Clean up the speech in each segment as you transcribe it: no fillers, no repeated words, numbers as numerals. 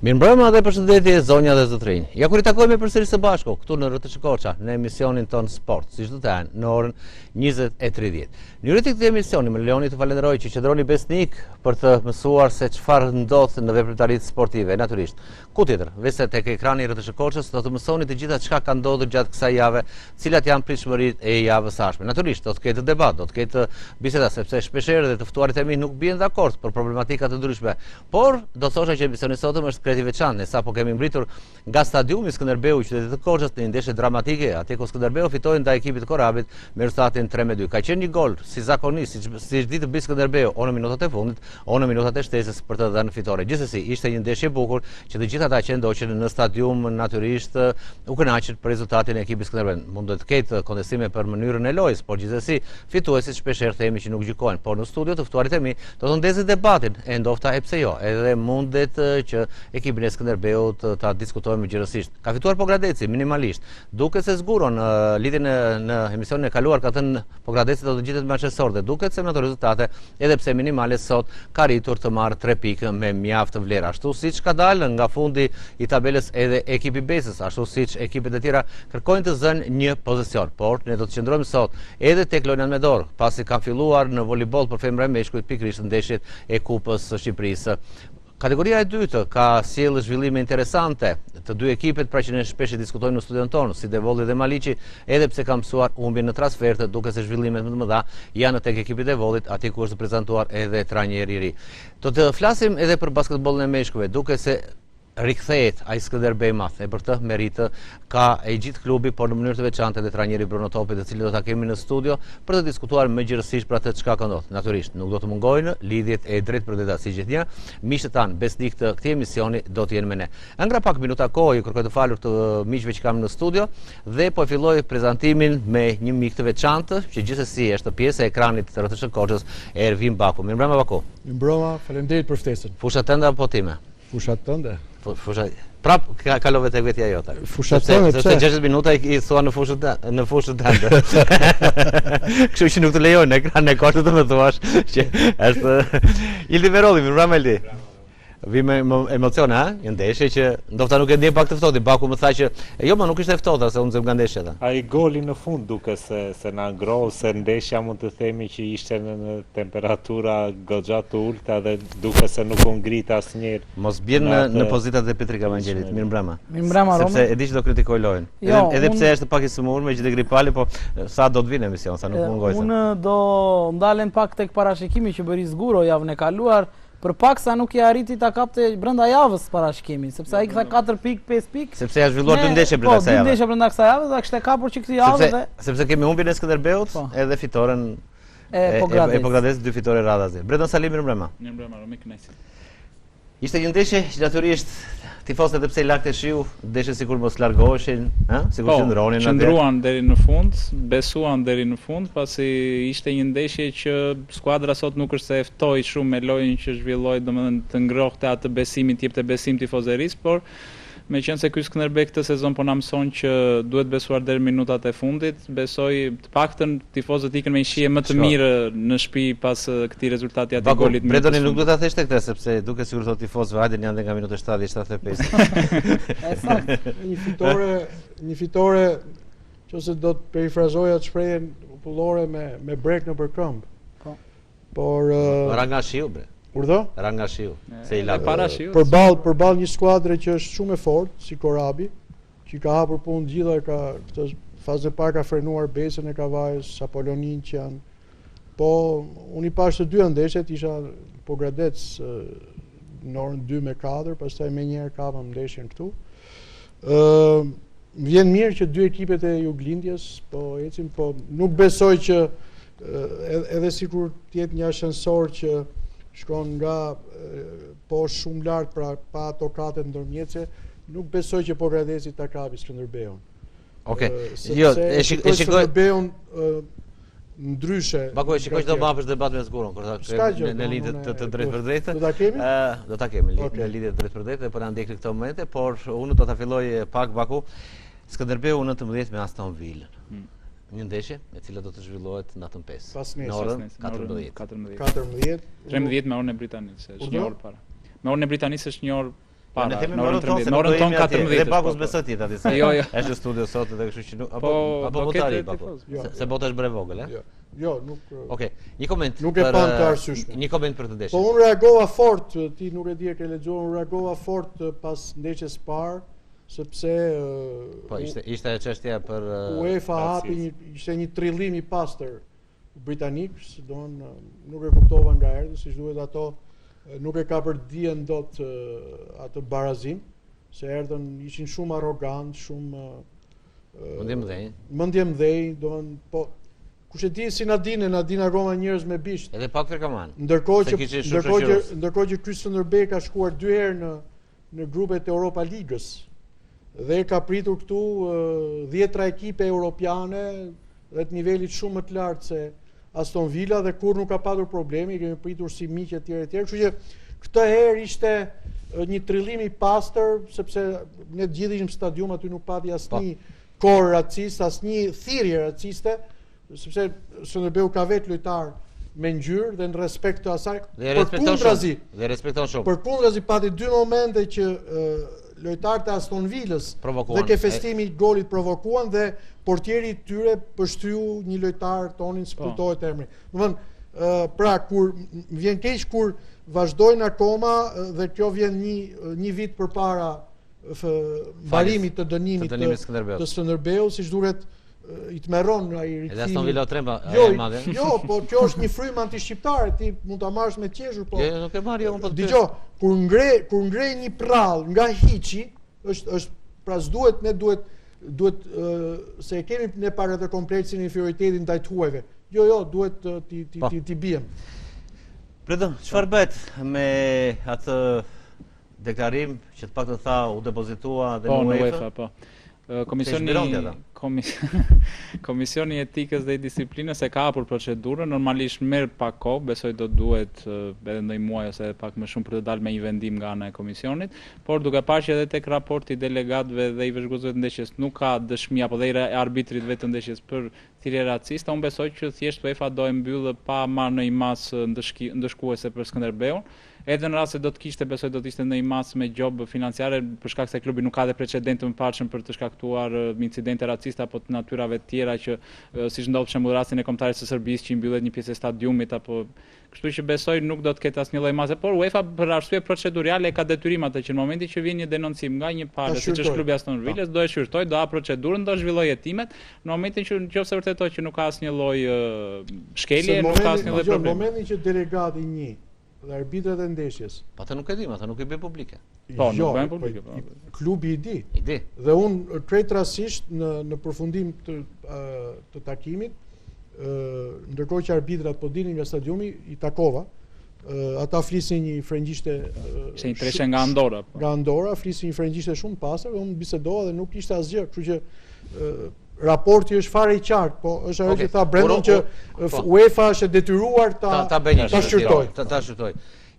Mirëmbrëma dhe përshëndetje zonja dhe zotrinj. Ja kur I takojmë përsëri së bashku këtu në RTS Korça në emisionin ton Sport, si çdo të janë në orën 20:30. Në rytmin e këtij emisioni më lejoni të falenderoj që qëndroni besnik për të mësuar se çfarë ndodh në veprimtaritë sportive, natyrisht. Ku tjetër, veçse tek ekrani I RTS Korçës do të mësoni të gjitha çka ka ndodhur gjatë kësaj jave, cilat janë pritshmëritë e javës së ardhshme. Natyrisht do të ketë debat, do të ketë biseda sepse shpeshherë dhe të ftuarit e mi nuk bien dakord për problematika të ndryshme, por do thosha që emisioni i sotëm është kreti veçantë, sapo kemi mbritur nga stadiumi Skënderbeu I qytetit të Korçës në një ndeshje dramatike, atje ku Skënderbeu fitoi ndaj ekipit të Korabit me rezultatin 3-2. Ka qenë një gol si zakonisht, siç ditë bëj Skënderbeu, o në minutat e fundit, o në minutat e shtesës për të dhënë fitore. Gjithsesi, ishte një ndeshje e bukur që të gjithë ata që ndoqën në stadium natyrisht u kënaqën për rezultatin e ekipit Skënderbeu. Mund të ketë kontestime për mënyrën e lojës, por gjithsesi fituesit shpeshherë themi që nuk gjykojnë, por në studio të ftuarit e mi do të ndezin debatin e ndofta e pse jo, edhe mundet që ekipin e Skënderbeut ta diskutojmë gjërësisht. Ka fituar Pogradeci minimalisht. Duket se zguron lidhjen në emisionin e kaluar ka thënë Pogradeci do të gjitet me Marçesor dhe duket se me ato rezultate, edhe pse minimale sot ka arritur të marrë 3 pikë me mjaft vlerë. Ashtu siç ka dalë nga fundi I tabelës edhe ekipi Besës, ashtu siç ekipet e tjera kërkojnë të zënë një pozicion. Por ne do të qëndrojmë sot edhe tek lojën me dorë, pasi kanë filluar në voleyboll për femra e meshkujt pikërisht ndeshjet e Kupës së Shqipërisë. Kategoria e dytë ka sjellë zhvillime interesante të dy ekipet, pra që ne shpesh diskutojmë në studion tonë, si Devolli dhe Maliqi, edhe pse ka mësuar humbjen në transferte, duke se zhvillimet më të mëdha janë tek ekipi I Devollit, aty ku është prezantuar edhe trajneri I ri. Do të flasim edhe për basketbollin e meshkujve, duke se rikthehet ai Skënderbeu Madh, e për të meritë ka e gjithë klubi, por në mënyrë të veçantë edhe trajneri Bruno Topi, të cilët do ta kemi në studio për të diskutuar më gjërësisht për atë çka ka ndodhur. Natyrisht nuk do të mungojnë lidhjet e drejtpërdrejta si gjithnjë. Miqtë tan, besnik të këtij emisioni do të jenë me ne. Nga pak minuta kohë ju kërkoj të falur të miqve që kam në studio dhe po filloj prezantimin me një mik të veçantë që gjithsesi është pjesë e ekranit të RTS Korçës, Ervin Baku. Mirëmbrëma Baku. Mirëmbrëma, faleminderit për ftesën. Fusha tënde apo time? Fusha tënde. Fusha prap kalove tek vetja jote. Fusha tënde, sepse 60 minuta I thua në fushën tënde. Kështu që nuk të lejoj në ekran e Korçës të më thuash që është Ildi Merolli, mirëmbrëma Ildi. Vi me emocione, ha? Një ndeshje që ndofta nuk e ndjen pak të ftohtë. Baku më tha që jo, ma nuk ishte e ftohtë, se unë zëm nga ndeshja. Ai goli në fund duke se na ngroh, se ndeshja mund të themi që ishte në temperatura goxha të ulta dhe duke se nuk u ngrit asnjëherë. Mos bjen në pozitat e Petrik Evangelit. Mirëmbrëma. Mirëmbrëma Romi. Sepse e di që do kritikoj lojën. Edhe pse është pak I smur me gjithë gripali, po sa do të vinë në emision, sa nuk mungoj. Unë do ndalem pak tek parashikimi që bëri Zguro javën e kaluar. Për pak sa nuk I arriti ta kapte brenda javës parashikimi, sepse ai ka 4 pikë, 5 pikë. Sepse ja zhvilluar 2 ndeshje brenda kësaj javë. 2 ndeshje brenda kësaj javë dhe kishte kapur që këtë javë dhe sepse kemi humbjen e Skënderbeut edhe fitoren e Pogradesit, 2 fitore radhazi. Bredon Salim, mirëmbrëma. Mirëmbrëma, Romi, kënaqësi. Ishte një ndeshje që natyrisht tifozët edhe pse I lagte shiu, ndeshje sikur mos largoheshin, sikur qëndronin atë. Qëndruan deri në fund, besuan deri në fund, pasi ishte një ndeshje që skuadra sot nuk është se e ftoi shumë me lojën që zhvilloi, domethënë të ngrohte atë besimin, të jepte besim tifozërisë, por meqense ky Skënderbeu këtë sezon po na mëson që duhet besuar deri minutat e fundit, besoj të paktën tifozët ikën me një shije më të mirë në shtëpi pas këtij rezultati atë golit. Bredoni nuk do ta theshte këtë sepse duket sikur thotë tifozëve hajde janë nga minuta 70-75. Saktë, një fitore nëse do të perifrazoja të shprehjen popullore me brek nëpër këmbë. Po. Por Ranga shiu bre. Urdhë? Ranga shiu. Se I lag para shiu. Përballë një skuadre që është shumë e fortë, si Korabi, që ka hapur punë gjitha, ka këtë fazën e parë ka frenuar Besën e Kavajës, Apollonin që janë. Po unë I pash të dy ndeshjet, isha Pogradec në orën 2:04, pastaj më njëherë kapëm ndeshjen këtu. Vjen mirë që dy ekipet e Juglindjes po ecin, po nuk besoj që edhe sikur të jetë një ascensor që shkon nga poshtë shumë lart, pra pa tokatet ndërmjetëse, nuk besoj që Pogradeci ta kapi Skënderbeun. Okej. Jo, e shikoj Skënderbeun ndryshe. Baku e shikoj që do bësh debat me Zguron, kur në lidhje të drejtpërdrejtë. Do ta kemi? Do ta kemi në lidhje të drejtpërdrejtë, po na ndjek në këtë moment, por unë do ta filloj pak Baku. Skënderbeu 19 me Aston Villa. Një ndeshje e cila do të zhvillohet natën 5. Në orën 14. 13 me orën e Britanisë, është një orë para. Me orën e Britanisë është një orë para, Ne themi në orën 13, se në orën do tonë jemi atje. 14. Dhe Bakus besoj ti aty se. Jo, jo. Është në studio sot dhe kështu që nuk Po, apo do votari ketë Bakus. tifoz. Se bota është bre vogël, Jo, nuk Okej, një koment. Nuk e për, pan të arsyeshme. Një koment për të Po ndeshjen. unë reagova fort, ti nuk e di e ke lexuar, unë reagova fort pas ndeshjes parë, sepse Po ishte çështja për UEFA hapi ishte një trillim i pastër britanik, nuk e kuptova nga erdhi, siç duhet ato nuk e ka për dijen dot atë barazim, se erdhën ishin shumë arrogant, shumë mendje mdhej, po kush e di si Nadina Roma njerëz me bisht. Edhe pak Ferkaman. Ndërkohë që ky Skënderbej ka shkuar 2 herë në grupet e Europa Ligës dhe ka pritur këtu 10 ekipe europiane dhe të nivelit shumë më të lartë se Aston Villa dhe kur nuk ka patur probleme, kemi pritur si miq etj. Kështu që këtë herë ishte një trillim i pastër, sepse ne të gjithë ishim në stadium, aty nuk pati asnjë kor racist, asnjë thirrje raciste, sepse Skënderbeu ka vetë lojtar me ngjyrë dhe në respekt të asaj. Dhe respekton shumë. Përkundrazi pati 2 momente që lojtarët e Aston Villës dhe ke festimi i golit provokuan dhe portieri i tyre pështyu një lojtar tonin s'kujtohet emri. Domethënë, pra kur vjen keq kur vazhdojnë akoma dhe kjo vjen një vit përpara mbarimit të dënimit të Skënderbeut, siç duket i tmerron ai rikthimi. Edhe Aston Villa tremba e madhe. Jo, po kjo është një frymë antishqiptare, ti mund ta marrësh me qeshur, po. Jo, nuk e marr jo, po. Dgjoj, kur ngre një prall nga hiçi, është pra s'duhet ne duhet se kemi ne para të kompleksin e inferioritetit ndaj tuajve. Jo, duhet ti biem. Predëm, çfarë bëhet me atë deklarim që të paktën tha u depozitua dhe në UEFA? UEFA, po. Komisioni etikës dhe i disiplinës e ka hapur procedurën, normalisht merr pak kohë, besoj do duhet edhe ndonjë muaj ose pak më shumë për të dalë me një vendim nga ana e komisionit, por duke parë që edhe tek raporti i delegatëve dhe i vëzhguesve të ndeshjes nuk ka dëshmi apo dhe i arbitrit vetë të ndeshjes për thirrje raciste, unë besoj që thjesht UEFA do e mbyllë pa marrë në një masë ndëshkuese për Skënderbeun. Edhe në rast se do të kishte, besoj do të ishte në një masë me gjobë financiare, për shkak se klubi nuk ka dhe precedente më parëshëm për të shkaktuar incidente raciste apo të natyrave të tjera që siç ndodh për shembull rastin e kombëtarit së Serbisë që i mbyllet një pjesë e stadiumit apo kështu që besoj nuk do të ketë asnjë lloj mase, por UEFA për arsye procedurale ka detyrim atë që në momentin që vjen një denoncim nga një palë, siç është klubi Aston Villa, do e shqyrtoj, do ha procedurën, do zhvillojë hetimet, në momentin që nëse vërtetoj që nuk ka asnjë lloj shkelje, nuk ka asnjë lloj problemi. Në momentin që delegati një dhe arbitrat e ndeshjes. Po ata nuk e dim, ata nuk i bën publike. Po, nuk bën publike. Klubi i di. Dhe unë krejt rastisht në përfundim të takimit, ndërkohë që arbitrat po dilnin nga stadiumi, i takova. Ata flisin një frëngjishte se një treshe nga Andorra. Nga Andorra flisin një frëngjishte shumë pastër dhe unë bisedova dhe nuk ishte asgjë, kështu që raporti është fare i qartë, po është ajo që tha Brendon që UEFA është e detyruar ta shqyrtoj.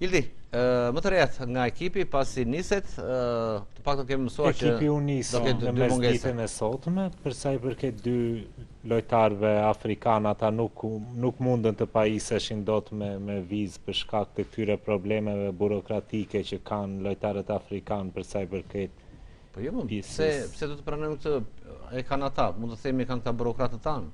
Ildi, më të rejat nga ekipi pasi niset, të paktën kemi mësuar që ekipi u nisë në mesditën e sotme, për sa i përket 2 lojtarëve afrikanë, ata nuk mundën të pajiseshin dot me vizë për shkak të këtyre problemeve burokratike që kanë lojtarët afrikanë për sa i përket. Po jo më, pse do të pranojmë këtë e kanë ata, mund të themi kanë këta burokratët tanë,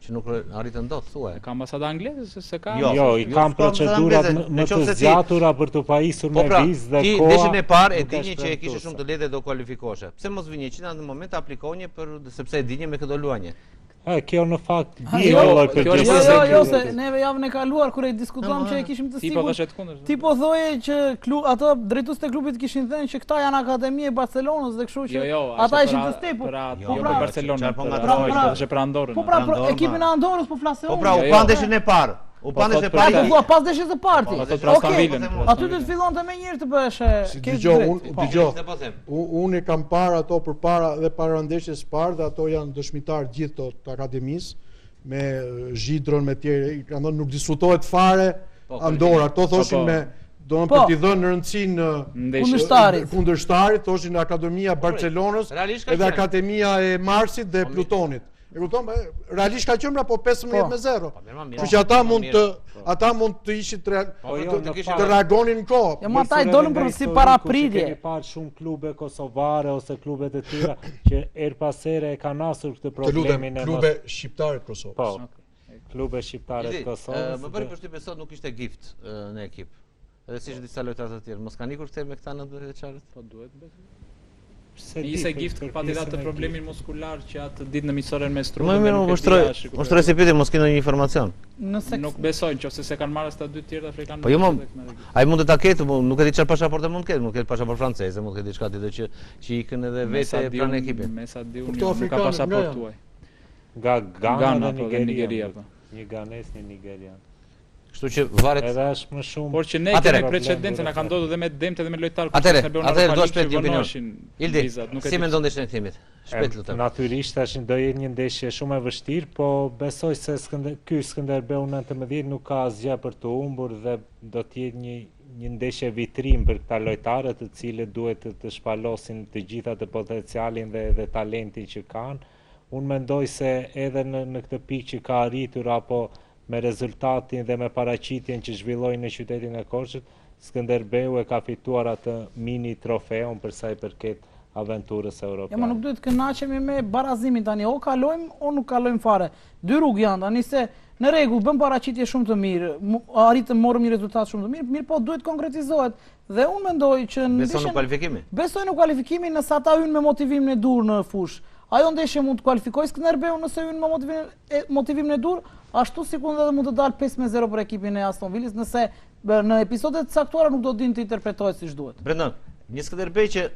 që nuk arritën dot, thuaj. Ka ambasada angleze se ka? Jo, i kanë procedurat më të zgjatura për të pajisur me vizë dhe koha. Ti ndeshjen e parë e dinje që e kishe shumë të lehtë dhe do kualifikoheshe. Pse mos vini që në moment aplikonje sepse e dinje me këtë luajnje? Kjo në fakt Jo, se neve javën e kaluar kur e diskutuam që e kishim të sigurt. Ti po thoje që ato drejtuesit e klubit kishin thënë që këta janë akademia e Barcelonës dhe kështu që ata ishin të stepur. Jo për Barcelonën, për Andorrën. Po pra ekipin e Andorrës po flasë. Po pra u pandeshin e parë. U pandeshin e parë. Pas deshjes së parti. Okej. Aty do të fillonte më njëherë të bëhesh Dgjoj, unë kam parë ato përpara dhe para ndeshjes së parë dhe ato janë dëshmitar gjithë të akademisë me Zhidron me tjerë, kanë thënë nuk diskutohet fare Andorra, ato thoshin me do të t'i dhënë rëndësinë kundërshtarit, thoshin Akademia Barcelonës edhe Akademia e Marsit dhe Plutonit. E kupton, realisht ka qenë po 15-0. Kështu që ata mund të ishin të reagonin në kohë. Jo, ma ata i dolën për si parapritje. Kemi parë shumë klube kosovare ose klube të tjera që er pas here e kanë asur këtë problemin e klube shqiptare të Kosovës. Po, klube shqiptare të Kosovës. Më bëri përshtypje sot nuk ishte gift në ekip. Edhe si disa lojtarë të tjerë, mos kanë ikur këtë me këta 19 vjeçarët? Po duhet besoj. Ishte gift pati atë problemin muskular që atë ditë në miqësorën me strumën. Më ushtroj si pyetje, mos keni ndonjë informacion. Nuk besojnë qofse se kanë marrë ata dy tjerë afrikanë. Po jo, ai mund të ta ketë, nuk e di çfarë pasaporte mund të ketë, mund të ketë pasaport franceze, mund të ketë diçka tjetër që ikën edhe vetë pranë ekipit. Me sa di unë nuk ka pasaport tuaj. Nga Ghana dhe Nigeria. Një ganes, një nigerian. Kështu që varet. Edhe është më shumë. Por që ne kemi precedencë, na ka ndodhur edhe me dëmtë edhe me lojtarë. Atëherë do shpejt një opinion. Ildi, si mendon ndeshjen e timit? Shpejt lutem. Natyrisht tashin do jetë një ndeshje shumë e vështirë, po besoj se ky Skënderbeu 19 nuk ka asgjë për të humbur dhe do të jetë një ndeshje vitrim për këta lojtarë, të cilët duhet të shpalosin të gjitha të potencialin dhe talentin që kanë. Unë mendoj se edhe në këtë pikë që ka arritur apo me rezultatin dhe me paraqitjen që zhvilloi në qytetin e Korçët, Skënderbeu e ka fituar atë mini trofeun për sa i përket aventurës europiane. Ja, ma nuk duhet të kënaqemi me barazimin tani, o kalojmë o nuk kalojmë fare. Dy rrugë janë tani, se në rregull bëm paraqitje shumë të mirë, arritëm morëm një rezultat shumë të mirë, po duhet konkretizohet. Dhe unë mendoj që besoj në kualifikimin. Besoj në kualifikimin nëse ata hyjnë me motivimin e dur në fushë. Ajo ndeshje mund të kualifikojë Skënderbeu nëse hyjnë me motivimin e dur, ashtu sikur edhe mund të dalë 5-0 për ekipin e Aston Villas nëse në episodet të caktuara nuk do dinë të interpretohet siç duhet. Brendon, një Skënderbeu që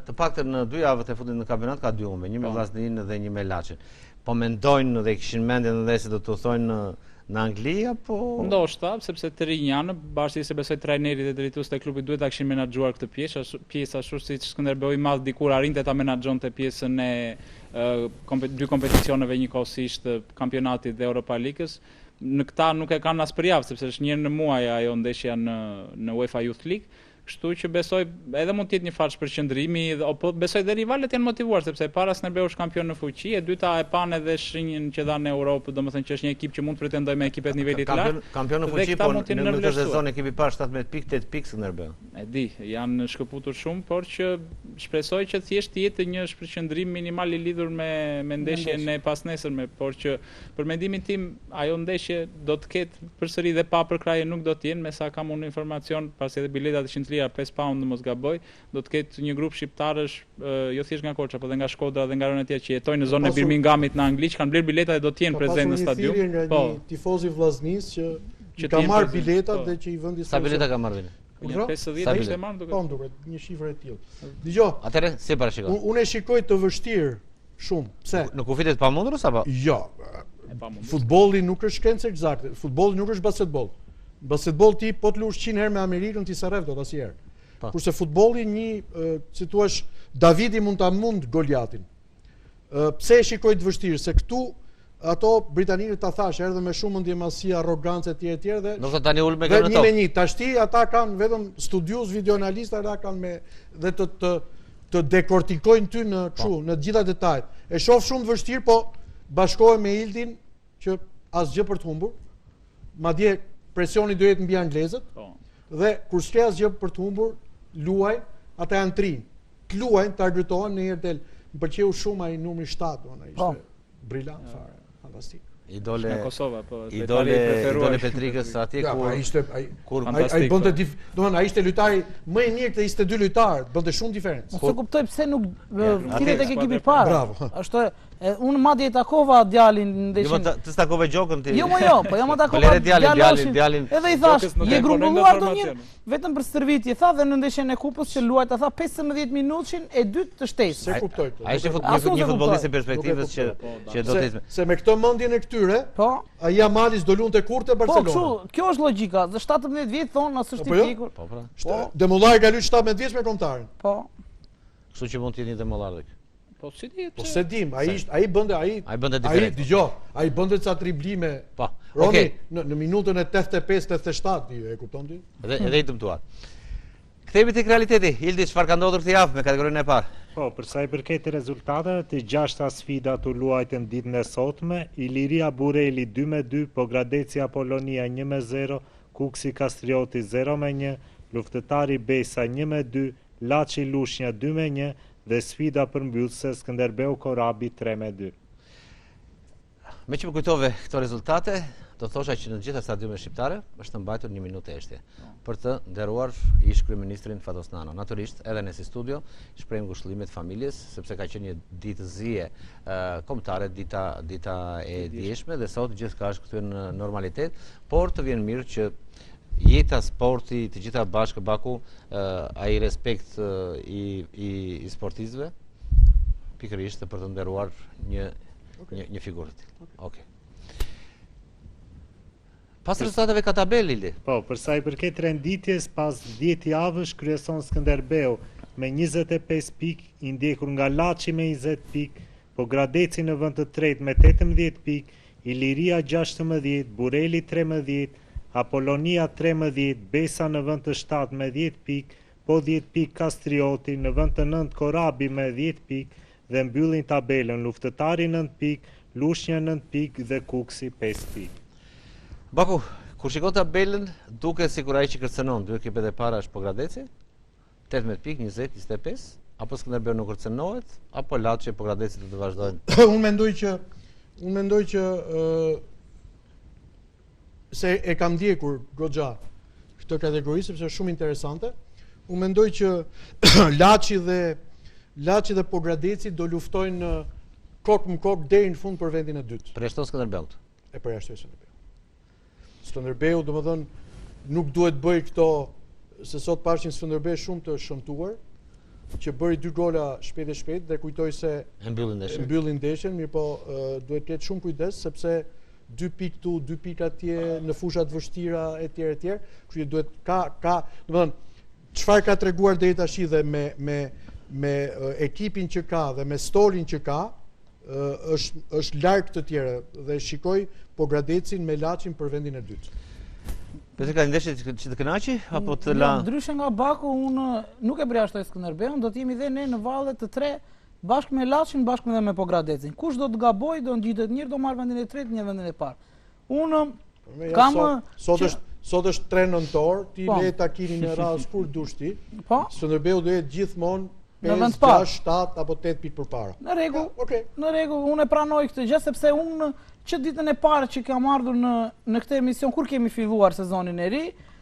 të paktën në 2 javë të fundit në kampionat ka 2 humbe, një me Vllaznin dhe një me Laçin. Po mendojnë dhe kishin mendjen edhe se do të thonë në Angli apo ndoshta, sepse të rinj janë, bashkë se besoj trajnerit dhe drejtues të klubit duhet ta kishin menaxhuar këtë pjesë ashtu siç Skënderbeu i madh dikur arrinte ta menaxhonte pjesën e dy kompeticioneve njëkohësisht, kampionatit dhe Europa Ligës. Në këta nuk e kanë as për javë, sepse është një herë në muaj ajo ndeshja në UEFA Youth League. Kështu që besoj edhe mund të jetë një falsh përqendrimi, po besoj dhe rivalet janë motivuar sepse para Skënderbeu është kampion në fuqi, e dyta e pan edhe shinjën që dha në Europë, domethënë që është një ekip që mund të pretendojë me ekipet nivelit të lartë. Kampion në fuqi, po në këtë sezon ekipi pa 17 pikë, 8 pikë Skënderbeu. E di, janë shkëputur shumë, por që shpresoj që thjesht të jetë një shpërqendrim minimal i lidhur me ndeshjen e pasnesërme, por që për mendimin tim ajo ndeshje do të ketë përsëri dhe pa përkraje nuk do të jenë, me sa kam unë informacion, pasi edhe biletat ishin 5 pound në mos gaboj, do të ketë një grup shqiptarësh, jo thjesht nga Korça, por edhe nga Shkodra dhe nga ranë tjetër që jetojnë në zonën e Birminghamit në Angli, që kanë blerë bileta dhe do të jenë prezent në stadium. Po, një tifoz i Vllaznis që ka marrë biletat dhe që i vendi sa bileta ka marrë? 50 ishte marrë duket. Po, duket, një shifër e tillë. Dgjoj. Atëherë si parashikon? Unë e shikoj të vështirë shumë. Pse? Në kufitet pamundur apo? Jo. Futbolli nuk është shkencë eksakte. Futbolli nuk është basketboll. Basketboll ti po të lush 100 herë me Amerikën ti sa rreth dot asnjëherë. Kurse futbolli si thua Davidi mund ta mund Goliatin. Pse e shikoj të vështirë se këtu ato britanikët ta thash erdhën me shumë ndjemasi, arrogancë etj dhe do të tani ul me këmbë top. 1-1. Tashti ata kanë vetëm studios, videoanalistë, ata kanë me dhe të dekortikojnë ty në kështu, në të gjitha detajet. E shoh shumë të vështirë, po bashkohem me Ildin që asgjë për të humbur. Madje presioni do jetë mbi anglezët. Dhe kur s'ke asgjë për të humbur, luaj, ata janë 3. Të luajnë, të argëtohen në herë del. Më pëlqeu shumë ai numri 7, ai ishte brillant fare, fantastik. Idole në Kosovë, po idole Petrikës atje kur ai bënte domethënë ai ishte lojtari më i mirë te 22 lojtarë, bënte shumë diferencë. Po kuptoj pse nuk fitet tek ekipi i parë. Bravo. Është unë madje takova djalin ndeshjen. Jo, të takove Gjokën ti. Jo, po jam takova djalin. Edhe i thash, je grumbulluar donjë vetëm për stërvitje, tha, dhe në ndeshjen e kupës që luajt, tha 15 minutshin e dytë të shtesë. Se kuptoj. Ai ishte një futbollist i perspektivës që do të se me këtë mendjen e këtyre, po, ai Amalis do lunte kurrë te Barcelona. Po, kështu, kjo është logjika. Dhe 17 vjet thon as është i fikur. Po, pra. Demollari ka luajtur 17 vjeç me kombëtarin. Po. Kështu që mund të jetë një demollari. Po si dihet? Po se dim, ai bënte diferencë. Dgjoj, ai bënte ca driblime. Po. Roni në minutën e 85-87 ti e kupton ti? Edhe i dëmtuar. Kthehemi tek realiteti. Ildi, çfarë ka ndodhur këtë javë me kategorinë e parë? Po, për sa i përket rezultateve, të 6 sfida të luajtën ditën e sotme, Iliria Bureli 2-2, Pogradeci Apolonia 1-0, Kuksi Kastrioti 0-1, Luftëtari Besa 1-2, Laçi Lushnja 2-1 dhe sfida përmbyllëse Skënderbeu Korabi 3-2. Me që më kujtove këto rezultate, do thosha që në gjitha stadiumet shqiptare është mbajtur 1 minutë eshtje për të nderuar ish kryeministrin Fatos Nano. Natyrisht, edhe në si studio shprehim ngushëllimet familjes, sepse ka qenë një ditë zie kombëtare, dita e dieshme dhe sot gjithçka është kthyer në normalitet, por të vjen mirë që jeta, sporti, të gjitha bashkë baku, ai respekt i sportistëve, pikërisht për të nderuar një figurë të tillë. Okej. Pas rezultateve ka tabel, Ildi? Po, për sa i përket renditjes, pas 10 javësh kryeson Skënderbeu me 25 pikë, i ndjekur nga Laçi me 20 pikë, Pogradeci në vend të tretë me 18 pikë, Iliria 16, Bureli 13, Apolonia 13, Besa në vend të 7 me 10 pikë, po 10 pikë Kastrioti, në vend të 9 Korabi me 10 pikë dhe mbyllin tabelën Luftëtari 9 pikë, Lushnja 9 pikë dhe Kuksi 5 pikë. Baku, kur shikon tabelën, duke sikur ai që kërcënon, dy ekipet e para është Pogradeci, 18 pikë, 20, 25, apo Skënderbeu nuk kërcënohet, apo Laçi e Pogradeci do të vazhdojnë? Unë mendoj që se e kam ndjekur goxha këtë kategori sepse është shumë interesante. Unë mendoj që Laçi dhe Pogradeci do luftojnë kokë më kokë deri në fund për vendin e dytë. Përjashton Skënderbeut. E përjashtoi Skënderbeu. Skënderbeu, domethënë, nuk duhet bëj këto, se sot pashin Skënderbeu shumë të shëmtuar, që bëri 2 gola shpejt dhe kujtoj se mbyllin ndeshjen, mirë po duhet të ketë shumë kujdes sepse 2 pikë tu, 2 pikë atje në fushat vështira etj. Kështu që duhet domethënë çfarë ka treguar deri tash dhe me ekipin që ka dhe me stolin që ka, është larg të tjera dhe shikoj Pogradecin me Laçin për vendin e dytë. Pse ka ndeshje që të kënaqi apo të la? Ndryshe nga Baku, unë nuk e përjashtoj Skënderbeun, do të jemi dhe ne në valle të tre bashkë me Laçin, bashkë edhe me Pogradecin. Kush do të gaboj, do ngjitet njëri, do marr vendin e tretë, një vendin e parë. Unë kam sot është 3 nëntor, ti le takimin në rast kur dush ti. Po. Skënderbeu do jetë gjithmonë 5, 6, 7 apo 8 pikë përpara. Në rregull, unë e pranoj këtë gjë sepse unë që ditën e parë që kam ardhur në këtë emision kur kemi filluar sezonin e ri,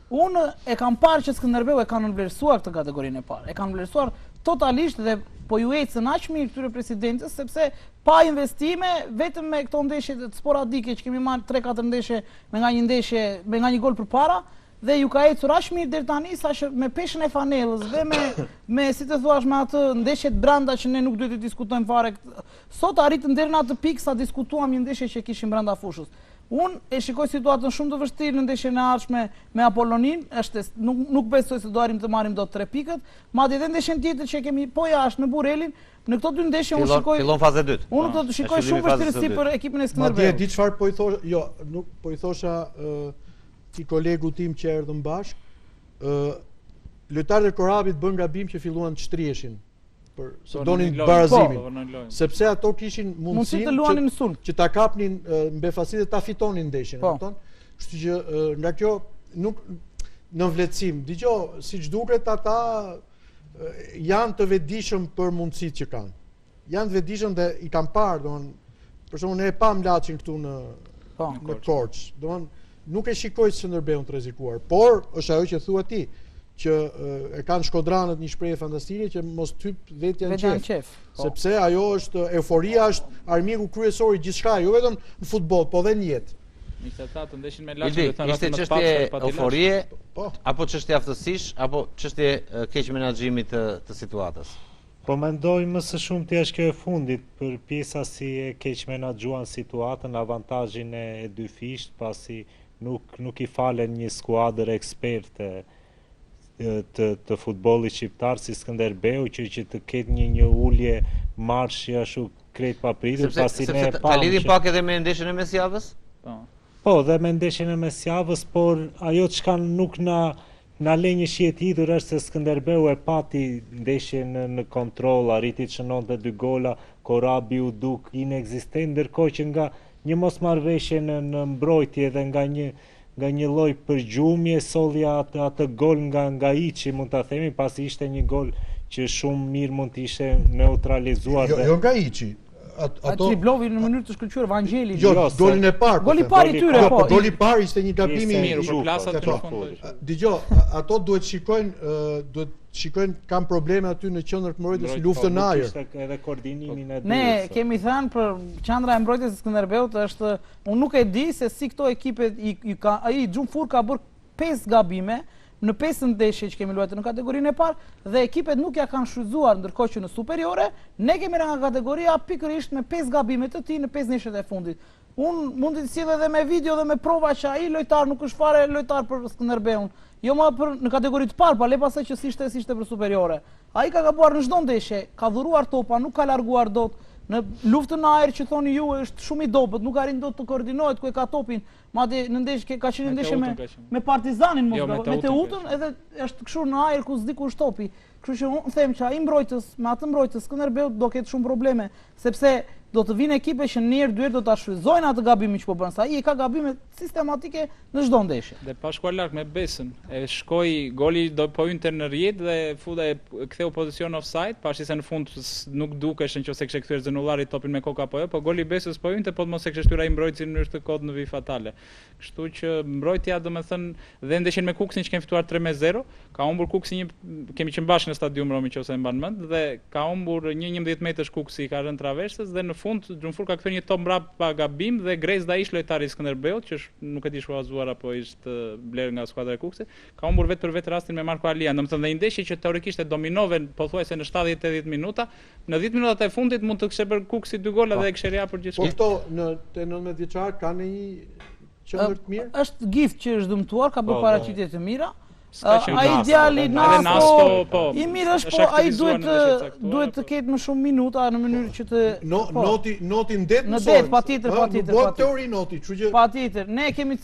unë e kam parë që Skënderbeu e kanë vlerësuar këtë kategorinë e parë. E kanë vlerësuar totalisht dhe po ju ecën aq mirë këtyre presidentës sepse pa investime, vetëm me këto ndeshje të sporadike që kemi marrë 3-4 ndeshje me nga një gol përpara, dhe ju ka ecur aq mirë deri tani saqë me peshën e fanellës dhe me si të thuash me atë ndeshjet brenda që ne nuk duhet të diskutojmë fare. Sot arritën deri në atë pikë sa diskutuam një ndeshje që kishim brenda fushës. Unë e shikoj situatën shumë të vështirë në ndeshjen e ardhshme me Apolonin, nuk besoj se do arrim të marrim dot 3 pikët, madje edhe ndeshjen tjetër që kemi po jashtë në Burelin, në këto 2 ndeshje unë shikoj fillon faza e dytë. Unë do të shikoj shumë vështirësi për ekipin e Skënderbeut. Madje di çfarë po i thosh, jo, nuk po i thosha si kolegu tim që erdhën bashkë, lojtarët e Korabit bën gabim që filluan të shtriheshin se donin barazimin, sepse ato kishin mundësinë që ta kapnin mbefasitë dhe ta fitonin ndeshjen, e kupton? Kështu që nga kjo nuk në vletësim. Dgjoj, siç duket ata janë të vetëdijshëm për mundësitë që kanë. Janë të vetëdijshëm dhe i kanë parë, domthonë, për shembull ne e pam Laçin këtu në Korçë, domthonë nuk e shikoj Skënderbeun të rrezikuar, por është ajo që thua ti, që e kanë shkodranët një shprehje fantastike që mos typ vetja në qef. Sepse ajo është, euforia është armiku kryesor i gjithçka, jo vetëm në futboll, po edhe në jetë. Ishte çështje euforie, apo çështje aftësish, apo çështje keq menaxhimit të situatës? Po mendoj më së shumti është kjo e fundit, për pjesa si e keq menaxhuan situatën, avantazhin e dy fisht, pasi nuk i falen një skuadër eksperte të futbollit shqiptar si Skënderbeu që të ketë një ulje marshi ashtu krejt papritur, pasi ne e pam. Ta lidhim pak edhe me ndeshjen e mesjavës? Po, dhe me ndeshjen e mesjavës, por ajo çka nuk na na le një shihet hidhur është se Skënderbeu e pati ndeshje në kontroll, arriti të shënonte 2 gola, Korabi u duk inekzistent, ndërkohë që nga një mosmarrveshje në mbrojtje dhe nga një lloj përgjumje solli atë gol nga Içi, mund ta themi, pasi ishte një gol që shumë mirë mund të ishte neutralizuar. Jo nga Içi. Ato driblovi në mënyrë të shkëlqyer Vangjeli. Jo, golin e parë. Goli i parë i tyre, po. Goli i parë ishte një gabim i mirë për plasat të fundit. Dgjoj, ato duhet shikojnë kanë probleme aty në qendër të mbrojtjes si luftën në ajër. Ishte edhe koordinimin e Ne kemi thënë për qendra e mbrojtjes së Skënderbeut është, unë nuk e di se si këto ekipet ai Xhumfur ka bërë 5 gabime në 5 ndeshje që kemi luajtur në kategorinë e parë dhe ekipet nuk ja kanë shfrytzuar, ndërkohë që në superiore ne kemi nga kategoria pikërisht me 5 gabime të tij në 5 ndeshjet e fundit. Unë mund të sjell edhe me video dhe me prova që ai lojtar nuk është fare lojtar për Skënderbeun, jo më për në kategori të parë, pa le pasaj që si ishte për superiore. Ai ka gabuar në çdo ndeshje, ka dhuruar topa, nuk ka larguar dot. Në luftën në ajër që thoni ju është shumë i dobët, nuk arrin dot të koordinohet ku e ka topin. Madje në ndeshje ka qenë ndeshje me Partizanin, me Teutën, edhe është kështu në ajër ku s'di ku është topi. Kështu që unë them që ai mbrojtës, me atë mbrojtës Skënderbeut do ketë shumë probleme, sepse do të vinë ekipe që në herë dyert do ta shfrytëzojnë atë gabimin që po bën. Sa ai ka gabime sistematike në çdo ndeshje. Dhe pa shkuar larg me Besën, e shkoi goli do po hynte në rrjet dhe futa ktheu pozicion offside, pashi se në fund nuk dukeshin nëse kishte kthyer Zenullari topin me kokë apo jo, po goli i Besës po hynte, po mos e kishte shtyr ai mbrojtësin në mënyrë të kodë në vi fatale. Kështu që mbrojtja domethënë dhe ndeshjen me Kuksin që kemi fituar 3-0, ka humbur Kuksi kemi qenë bashkë në stadium Romi nëse e mban mend dhe ka humbur 11 metrash Kuksi ka rënë traveshës dhe në fund Xhumfur ka kthyer një top mbrapa gabim dhe Grezda ish lojtari i Skënderbeut që nuk e di shkuazuar apo ishte bler nga skuadra e Kuksit, ka humbur vetë për vetë rastin me Marko Alian, domethënë dhe një ndeshje që teorikisht e dominove pothuajse në 70-80 minuta, në 10 minutat e fundit mund të kishte bërë Kuksi 2 gola dhe e kishte ria për gjithçka. Po këto në 19 vjeçar kanë një qendër të mirë? Është gift që është dëmtuar, ka bërë paraqitje të mira. Ai djali Nasto, i mirë është, po ai duhet të ketë më shumë minuta në mënyrë që të noti ndet në det, patjetër. Po teori noti, kështu që patjetër. Ne kemi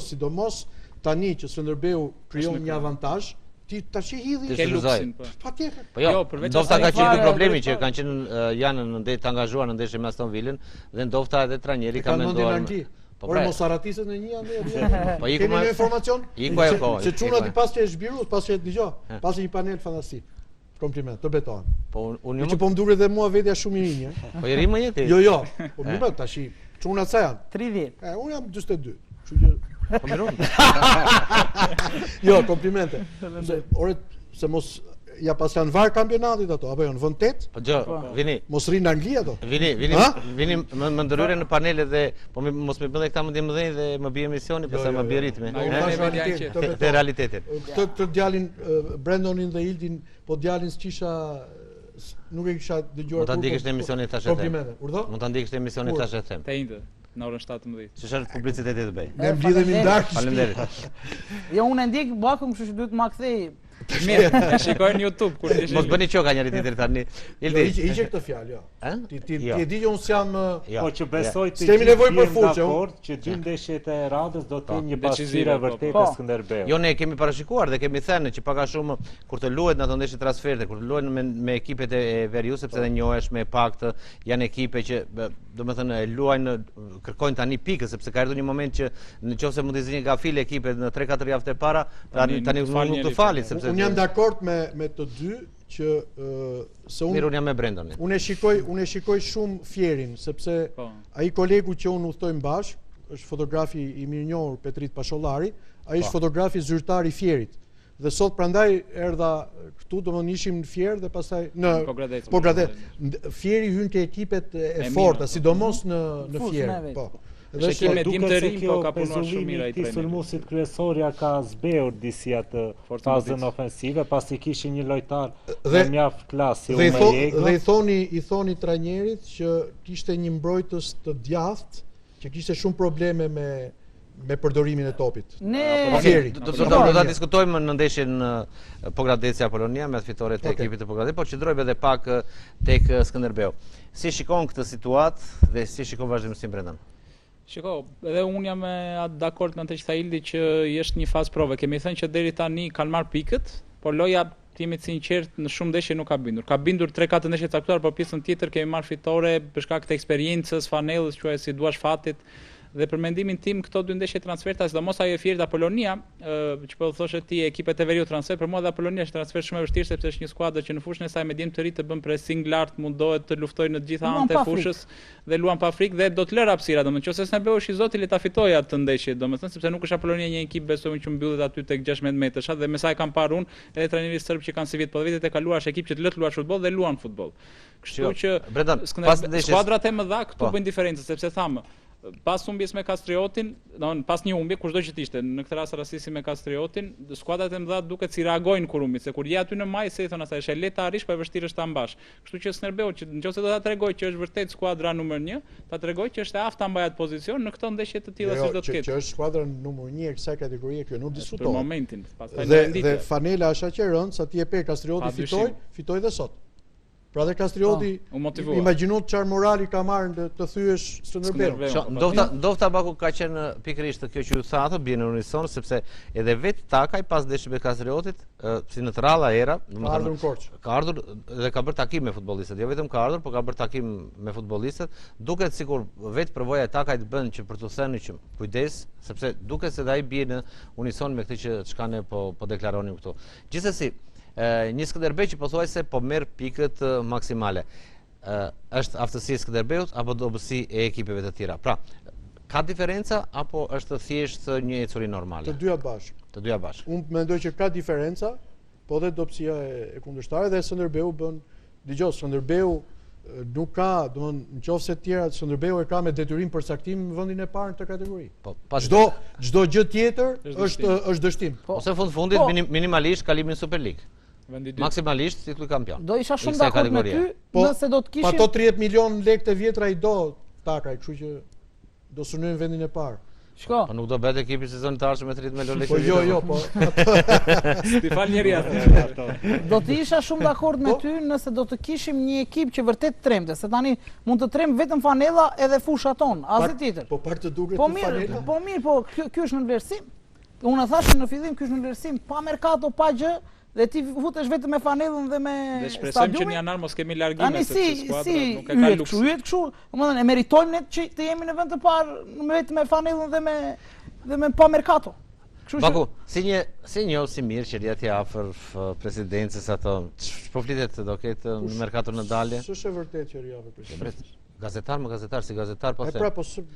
sidomos tani që Skënderbeu krijon një avantazh, ti tash i hidhi ke luksin po. Patjetër. Po jo, ndofta ka qenë problemi që kanë qenë janë në det të angazhuar në ndeshje me Aston Villën dhe ndofta edhe trajneri ka menduar. Por mos haratiset në një anë. Po kemi një informacion? Iku ajo kohë. Se çunat i pas që është zhbirus, pas që dëgjoj, pas një panel fantastik. Kompliment, të betohem. Po unë që po mduret dhe mua vetja shumë i rinj, Po i ri më jeti. Jo. Po më bëj tash. Çunat sa janë? 30. Unë jam 42. Kështu që po më rund. Jo, komplimente. Se mos ja pas janë var kampionatit ato, apo jo në vend 8? Po jo, vini. Mos rrin në Angli ato. Vini më ndërhyre në panele dhe po mos më bëni këta mendje më dhënë dhe më bie emisioni, pastaj më bie ritmi. Te realitetin. Këtë djalin Brendonin dhe Ildin, po djalin s'kisha nuk e kisha dëgjuar. Mund ta ndikësh në emisionin tash e them. Komplimente. Urdhë? Mund ta ndikësh në emisionin tash e them. Te inde në orën 17. Që është publiciteti të bëj. Ne mblidhemi ndark. Faleminderit. Jo, unë ndjek bakun, kështu që duhet ma kthej. Mirë, e shikoj në YouTube kur ti. Mos bëni çoka njëri tjetrit tani. Ildi, hiqe këtë fjalë, jo. Ti e di që unë s'jam po që besoj ti. Kemi nevojë për fuqë, që dy ndeshjet e radhës do të jenë një pasqyrë vërtet e Skënderbeut. Jo, ne kemi parashikuar dhe kemi thënë që pak a shumë kur të luhet në ato ndeshje transferte, kur të luhen me ekipet e Veriut, sepse edhe njohesh me pak të janë ekipe që domethënë luajnë kërkojnë tani pikë, sepse ka ardhur një moment që nëse mund të zinë gafile ekipet në 3-4 javë të para, tani nuk të falin sepse unë jam dakord me të dy që se unë jam me Brendonin. Unë e shikoj shumë Fierin sepse ai kolegu që unë udhtojmë bashkë është fotografi i mirënjohur Petrit Pashollari, ai është fotografi zyrtar i Fierit. Dhe sot prandaj erdha këtu, domethënë ishim në Fier dhe pastaj në Pogradec. Fieri hyn ke ekipet e forta, sidomos në Fier. Po. Dhe me tim të rinj po ka punuar shumë mirë ai trajner. Sulmuesit kryesorja ka zbehur disi atë fazën ofensive pasi kishin një lojtar me mjaft klasë Dhe i thoni trajnerit që kishte një mbrojtës të djathtë që kishte shumë probleme me përdorimin e topit. Do ta diskutojmë në ndeshjen Pogradecia Polonia me atë fitore të ekipit të Pogradecit, por qëndrojmë edhe pak tek Skënderbeu. Si shikon këtë situatë dhe si shikon vazhdimësimin Brendan? Shiko, edhe unë jam dakord me atë që tha Ildi që është një fazë prove. Kemi thënë që deri tani kanë marrë pikët, por loja jemi të sinqert në shumë ndeshje nuk ka bindur. Ka bindur 3-4 ndeshje caktuar, por pjesën tjetër kemi marrë fitore për shkak të eksperiencës, fanellës, quaj si duash fatit. Dhe për mendimin tim këto dy ndeshje transferta, sidomos ajo e Fiert Apolonia, që po thoshe ti ekipet e veriut transfer, për mua dhe Apolonia është transfer shumë e vështirë sepse është një skuadër që në fushën e saj me djem të ri të bën pressing lart, mundohet të luftojë në të gjitha anët e fushës dhe luan pa frikë dhe do të lërë hapësira, domethënë nëse Snebeu është i zoti le ta fitojë atë ndeshje, domethënë sepse nuk është Apolonia një ekip besojmë që mbyllet aty tek 16 metësh, dhe me sa e kam parë unë, edhe trajneri serb që kanë si vit, po vitet e kaluara është ekip që të lë të luajë futboll dhe luan futboll. Kështu që skuadrat e mëdha këtu bëjnë diferencë sepse thamë pas humbjes me Kastriotin, pas një humbje, kushdo që t'ishte, në këtë rast rastisi me Kastriotin, skuadrat e mëdha duket si reagojnë kur humbin, se kur je aty në maj, se i thonë asaj, është e lehtë ta arrish, po e vështirë është ta mbash. Kështu që Snebeu, që nëse do ta tregoj që është vërtet skuadra numër 1, ta tregoj që është e aftë ta mbajë atë pozicion në këto ndeshje të tilla si do të ketë. Që është skuadra numër 1 e kësaj kategorie, kjo nuk diskutohet. Për momentin, pastaj dhe fanela është aq e rëndë sa ti e pe Kastrioti fitoi dhe sot. Pra dhe Kastrioti imagjino çfarë morali ka marrë të thyesh Skënderbeun. Ndofta Baku ka qenë pikërisht kjo që ju thatë, bie në unison sepse edhe vetë Takaj pas ndeshjes me Kastriotit, si në të rralla era, ka ardhur dhe ka bërë takim me futbollistët. Jo vetëm ka ardhur, por ka bërë takim me futbollistët. Duket sikur vetë përvoja e Takajt bën që për të thënë që kujdes, sepse duket se ai bie në unison me këtë që çka ne po deklaronim këtu. Gjithsesi, një Skënderbeu që pothuajse po merr pikët maksimale. Është aftësi e Skënderbeut apo dobësi e ekipeve të tjera? Pra, ka diferenca apo është thjesht një ecuri normale? Të dyja bashkë. Të dyja bashkë. Unë mendoj që ka diferenca, po dhe dobësia e kundërshtare dhe Skënderbeu bën. Dëgjoj, Skënderbeu nuk ka, domethënë nëse të tjerat Skënderbeu e ka me detyrim përcaktim në vendin e parë në këtë kategori. Po, çdo gjë tjetër është dështim. Ose fundit minimalisht kalimin në Super League. Maksimalisht titulli kampion. Do isha shumë dakord me ty, nëse do të kishim. Pa ato 30 milion lekë të vjetra i do Takaj, kështu që do synojnë vendin e parë. Shko. Po nuk do bëhet ekipi sezon të ardhshëm me 30 milion lekë. Po jo, po. Ti fal njëri atë. Do të isha shumë dakord me ty nëse do të kishim një ekip që vërtet tremte, se tani mund të trem vetëm fanella edhe fusha ton, asgjë tjetër. Po part të duket fanella. Po mirë, po ky është në vlerësim. Unë thash në fillim ky është në vlerësim, pa merkato, pa gjë. Dhe ti futesh vetëm me fanellën dhe me stadiumin. Dhe shpresojmë që në janar mos kemi largime sepse skuadra nuk e ka luks. Yjet kështu, domethënë e meritojmë ne që të jemi në vend të parë vetëm me fanellën dhe me pa merkato. Baku, si një mirë që rjeti afër presidencës ato, po flitet do ketë në merkato në dalje? S'është e vërtetë që rjeti afër presidencës. Gazetar, si gazetar po them.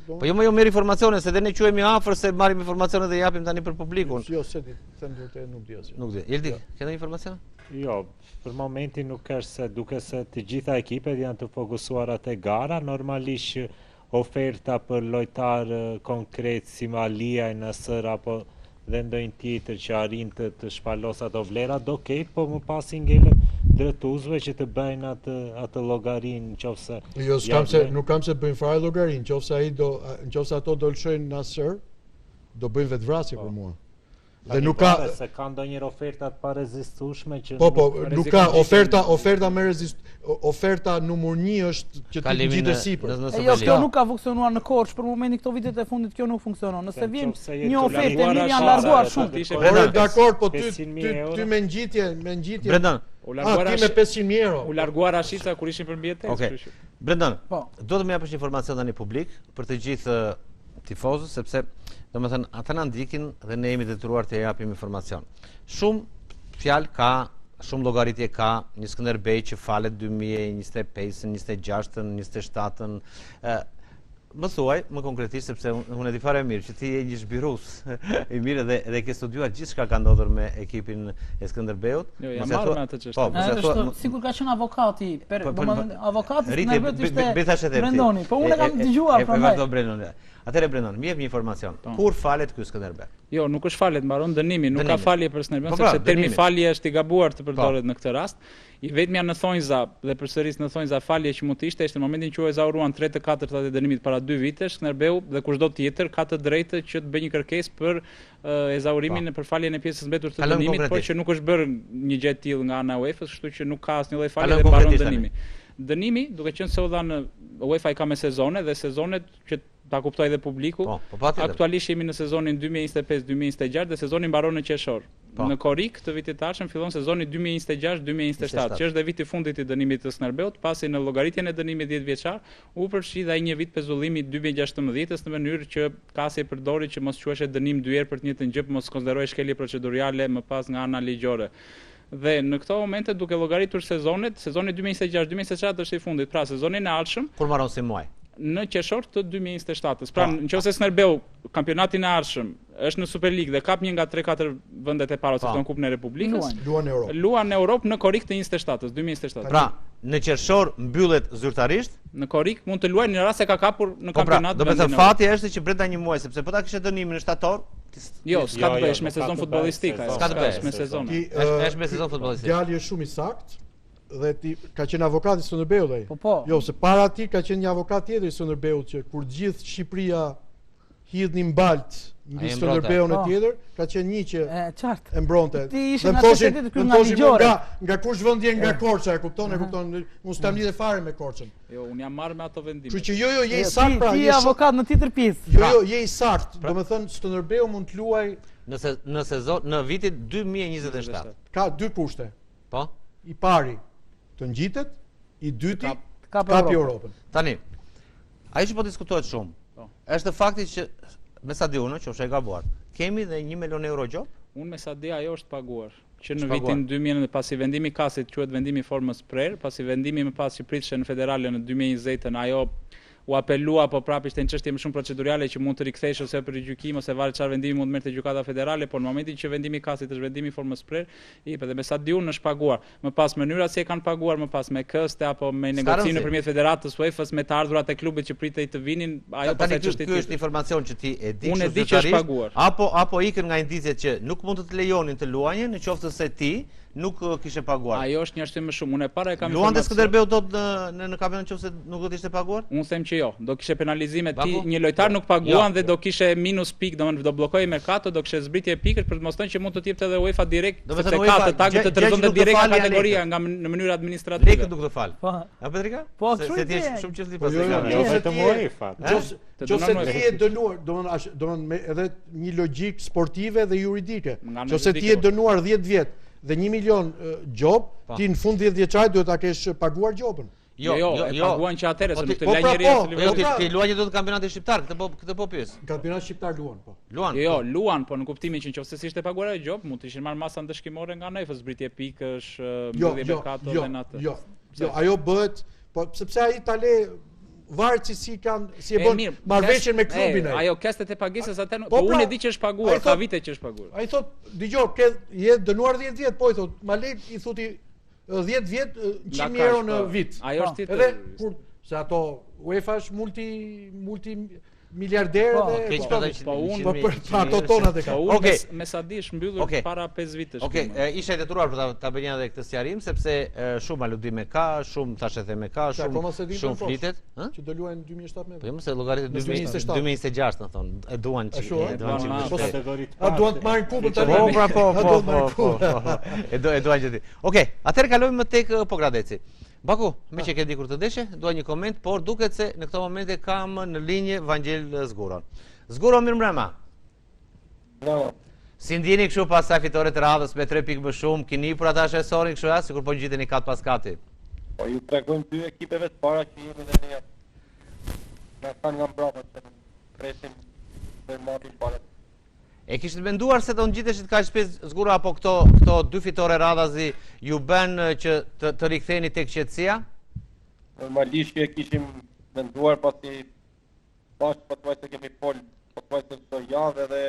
Po jo më merr informacione se dhe ne quhemi afër se marrim informacione dhe japim tani për publikun. Jo, se di, them vërtet nuk di asgjë. Nuk di. Ildi, ke ndonjë informacion? Jo, për momentin nuk është se duke se të gjitha ekipet janë të fokusuara te gara, normalisht oferta për lojtar konkret si Malia, Nasër apo dhe ndonjë tjetër që arrin të shpalos ato vlera do ketë, po më pas i ngelet drejtuesve që të bëjnë atë llogarin nëse jo, nuk kam se bëjnë fare llogarin, nëse ato do lëshojnë Nasër, do bëjnë vetvrasje për mua. Dhe nuk ka se ka ndonjëherë oferta të parezistueshme që nuk ka oferta me oferta numër 1 është që të gjithë sipër. Jo, kjo nuk ka funksionuar në Korç për momentin këto vitet e fundit kjo nuk funksionon. Nëse vjen një ofertë mirë janë larguar shumë. Po dakord, po ty me ngjitje Brendan, ti me 500.000 euro. U larguar Rashica kur ishin për mbietesë. Okej. Brendan, do të më japësh informacion tani publik për të gjithë tifozët sepse domethënë ata na ndikin dhe ne jemi detyruar të japim informacion. Shumë fjalë ka, shumë llogaritje ka, një Skënderbeu që falet 2025, 26, 27. Më thuaj, më konkretisht sepse unë e di fare mirë që ti je një zhbirus i mirë dhe ke studiuar gjithçka ka ndodhur me ekipin e Skënderbeut. Jo, jam marrë me atë çështje. Po, sikur ka qenë avokati, domethënë avokati Skënderbeut ishte Brendoni, po unë kam dëgjuar prandaj. Atëre Brendon, më jep një informacion. Kur falet ky Skënderbeu? Jo, nuk është falet, mbaron dënimi, nuk ka falje për Skënderbeun sepse termi falje është i gabuar të përdoret në këtë rast. Vetëm janë në thonjza dhe përsëris në thonjza falje që mund të ishte në momentin që u ezauruan 3/4 të dënimit para 2 vitesh, Skënderbeu dhe kushdo tjetër ka të drejtë që të bëjë një kërkesë për ezaurimin për faljen e pjesës mbetur të dënimit, por që nuk është bërë një gjë e tillë nga ana e UEFA-s, kështu që nuk ka asnjë lloj falje dhe mbaron dënimi. Dënimi, duke qenë se u dha në UEFA i ka me sezone dhe sezonet që ta kuptoj dhe publiku. Aktualisht jemi në sezonin 2025-2026 dhe sezoni mbaron në qershor. Në korrik të vitit të ardhshëm fillon sezoni 2026-2027, që është dhe viti fundit i dënimit të Skënderbeut, pasi në llogaritjen e dënimit 10 vjeçar u përfshi dhe ai një vit pezullimi 2016 në mënyrë që ka si e përdori që mos quheshe dënim dy herë për të njëjtën gjë, mos konsiderohej shkelje procedurale më pas nga ana ligjore. Dhe në këto momente duke llogaritur sezonet, sezoni 2026-2027 është i fundit, pra sezonin e ardhshëm. Kur mbaron si muaj? Në qershor të 2027-s. Pra, nëse Skënderbeu kampionatin e ardhshëm është në Super League dhe kap një nga 3-4 vendet e para ose fiton Kupën e Republikës, luan në Europë në korrik të 27-s, 2027. Pra, në qershor mbyllet zyrtarisht, në korrik mund të luajë në rast se ka kapur në kampionat. Do të thënë fati është që brenda një muaji, sepse po ta kishte dënimin në shtator. Jo, s'ka të bësh me sezon futbollistik, s'ka të bësh me sezon. Është me sezon futbollistik. Djali është shumë i saktë. Dhe ti ka qenë avokat i Skënderbeut ai. Po. Jo, se para ti ka qenë një avokat tjetër i Skënderbeut që kur gjithë Shqipëria hidhni mbalt mbi Skënderbeun e tjetër, ka qenë një që qartë. E mbronte. Ti ishe nga shtetit këtu nga ligjore. Nga kush vend je nga Korça, e kupton, unë s'kam lidhje fare me Korçën. Jo, unë jam marrë me ato vendime. Kështu që jo, je i saktë pra. Ti avokat në tjetër pjesë. Jo, je i saktë. Domethënë Skënderbeu mund të luajë në sezon në vitin 2027. Ka dy kushte. Po. I pari të ngjitet, i dyti kapi Europën. Tani, ai që po diskutohet shumë, është fakti që me sa di unë, që është e gabuar, kemi dhe 1 milion euro gjop? Unë me sa di ajo është paguar. Që në vitin 2000 pasi vendimi kasit quhet vendimi formës prerë, pasi vendimi më pas që pritshte në federale në 2020 ajo u apelua, po prapë ishte një çështje më shumë procedurale që mund të rikthesh ose për gjykim ose varet çfarë vendimi mund të merrte gjykata federale, por në momentin që vendimi kasit është vendimi formës prerë, edhe me sa di unë është paguar. Më pas mënyra si e kanë paguar, më pas me këste apo me negociime nëpërmjet federatës UEFA-s me të ardhurat e klubit që pritej të vinin, ajo pastaj çështja ky është informacion që ti e di. Unë e di që është paguar. Apo ikën nga indicet që nuk mund të lejonin të luajnë, nëse se ti nuk kishe paguar. Ajo është një arsye më shumë. Unë e para e kam informacion. Luante Skënderbeu dot në kampionat nëse nuk do të ishte paguar? Unë them që jo. Do kishe penalizime ti, një lojtar nuk paguan dhe do kishe minus pikë, domethënë do bllokojë merkato, do kishe zbritje pikësh për të mos thënë që mund të jepte edhe UEFA direkt, sepse ka të tagët të trezonte direkt nga kategoria nga në mënyrë administrative. Lekët nuk do fal. Po. A Petrika? Po, se ti je shumë qetësi pas. Jo vetëm UEFA. Nëse ti je dënuar, domethënë edhe një logjik sportive dhe juridike. Nëse ti je dënuar 10 vjet dhe 1 milion gjop, ti në fund 10 vjeçar duhet ta kesh paguar gjopën. Jo, paguan që atëherë se nuk të lë njëri as Liverpool. Ti luan që do të kampionatin shqiptar, këtë po pyes. Kampionat shqiptar luan, po. Luan. Jo, luan, po në kuptimin që nëse ishte paguar ajo gjop, mund të ishin marrë masa ndëshkimore nga UEFA, zbritje pikësh, mbledhje merkato dhe natë. Jo, ajo bëhet, po sepse ai ta le varet si e bën marrëveshjen me klubin ai. Ajo kestet e pagesës atë, po unë e di që është paguar, ka vite që është paguar. Ai thot, dëgjoj, je dënuar 10 vjet, po i thot, ma le i thoti 10 vjet 100.000 euro në vit. Ajo është tjetër. Edhe kur se ato UEFA është multi miliarderë dhe po unë për ato tonat e ka. Okej, me sa di është mbyllur para 5 vitesh. Okej, isha detyruar për ta bënë edhe këtë sqarim sepse shumë aludime ka, shumë thashë theme ka, shumë flitet, ëh? Që do luajnë 2017. Po jo, mos e llogaritë 2026, më thon. E duan çik. A duan të marrin kupën tani? Po. E duan që ti. Okej, atëherë kalojmë më tek Pogradeci. Baku, me që ke dikur të deshe, dua një koment, por duket se në këto momente kam në linje Vangjel Zguron. Zguron, mirë mbrëma. Bravo. Si ndjeni kështu pas sa fitore të radhës me 3 pikë më shumë, keni për ata shesori kështu as, sikur po ngjiteni kat pas kati. Po ju tregojmë dy ekipeve të para që jemi në ne. Na kanë nga mbrapa që presim për matin para. E kishtë menduar se do ngjiteshit kaq shpejt Zgura apo këto 2 fitore radhazi ju bën që të riktheni tek qetësia? Normalisht e kishim menduar pasi pothuajse se kemi fol pothuajse çdo javë dhe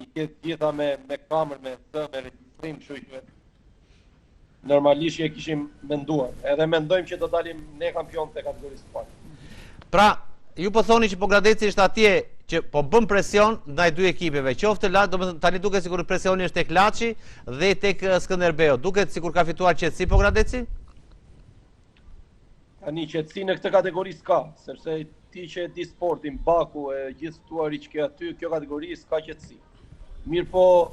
i ke gjitha me kamerë, me regjistrim, kështu që normalisht e kishim menduar. Edhe mendojmë që do dalim ne kampion te kategorisë së parë. Pra, ju po thoni që Pogradeci është atje që po bën presion ndaj dy ekipeve, qoftë domethënë tani duket sikur presioni është tek Laçi dhe tek Skënderbeu. Duket sikur ka fituar qetësi Pogradeci? Tani qetësi në këtë kategori s'ka, sepse ti që e di sportin, Baku e gjithë ftuari që ke aty, kjo kategori s'ka qetësi. Mirë po,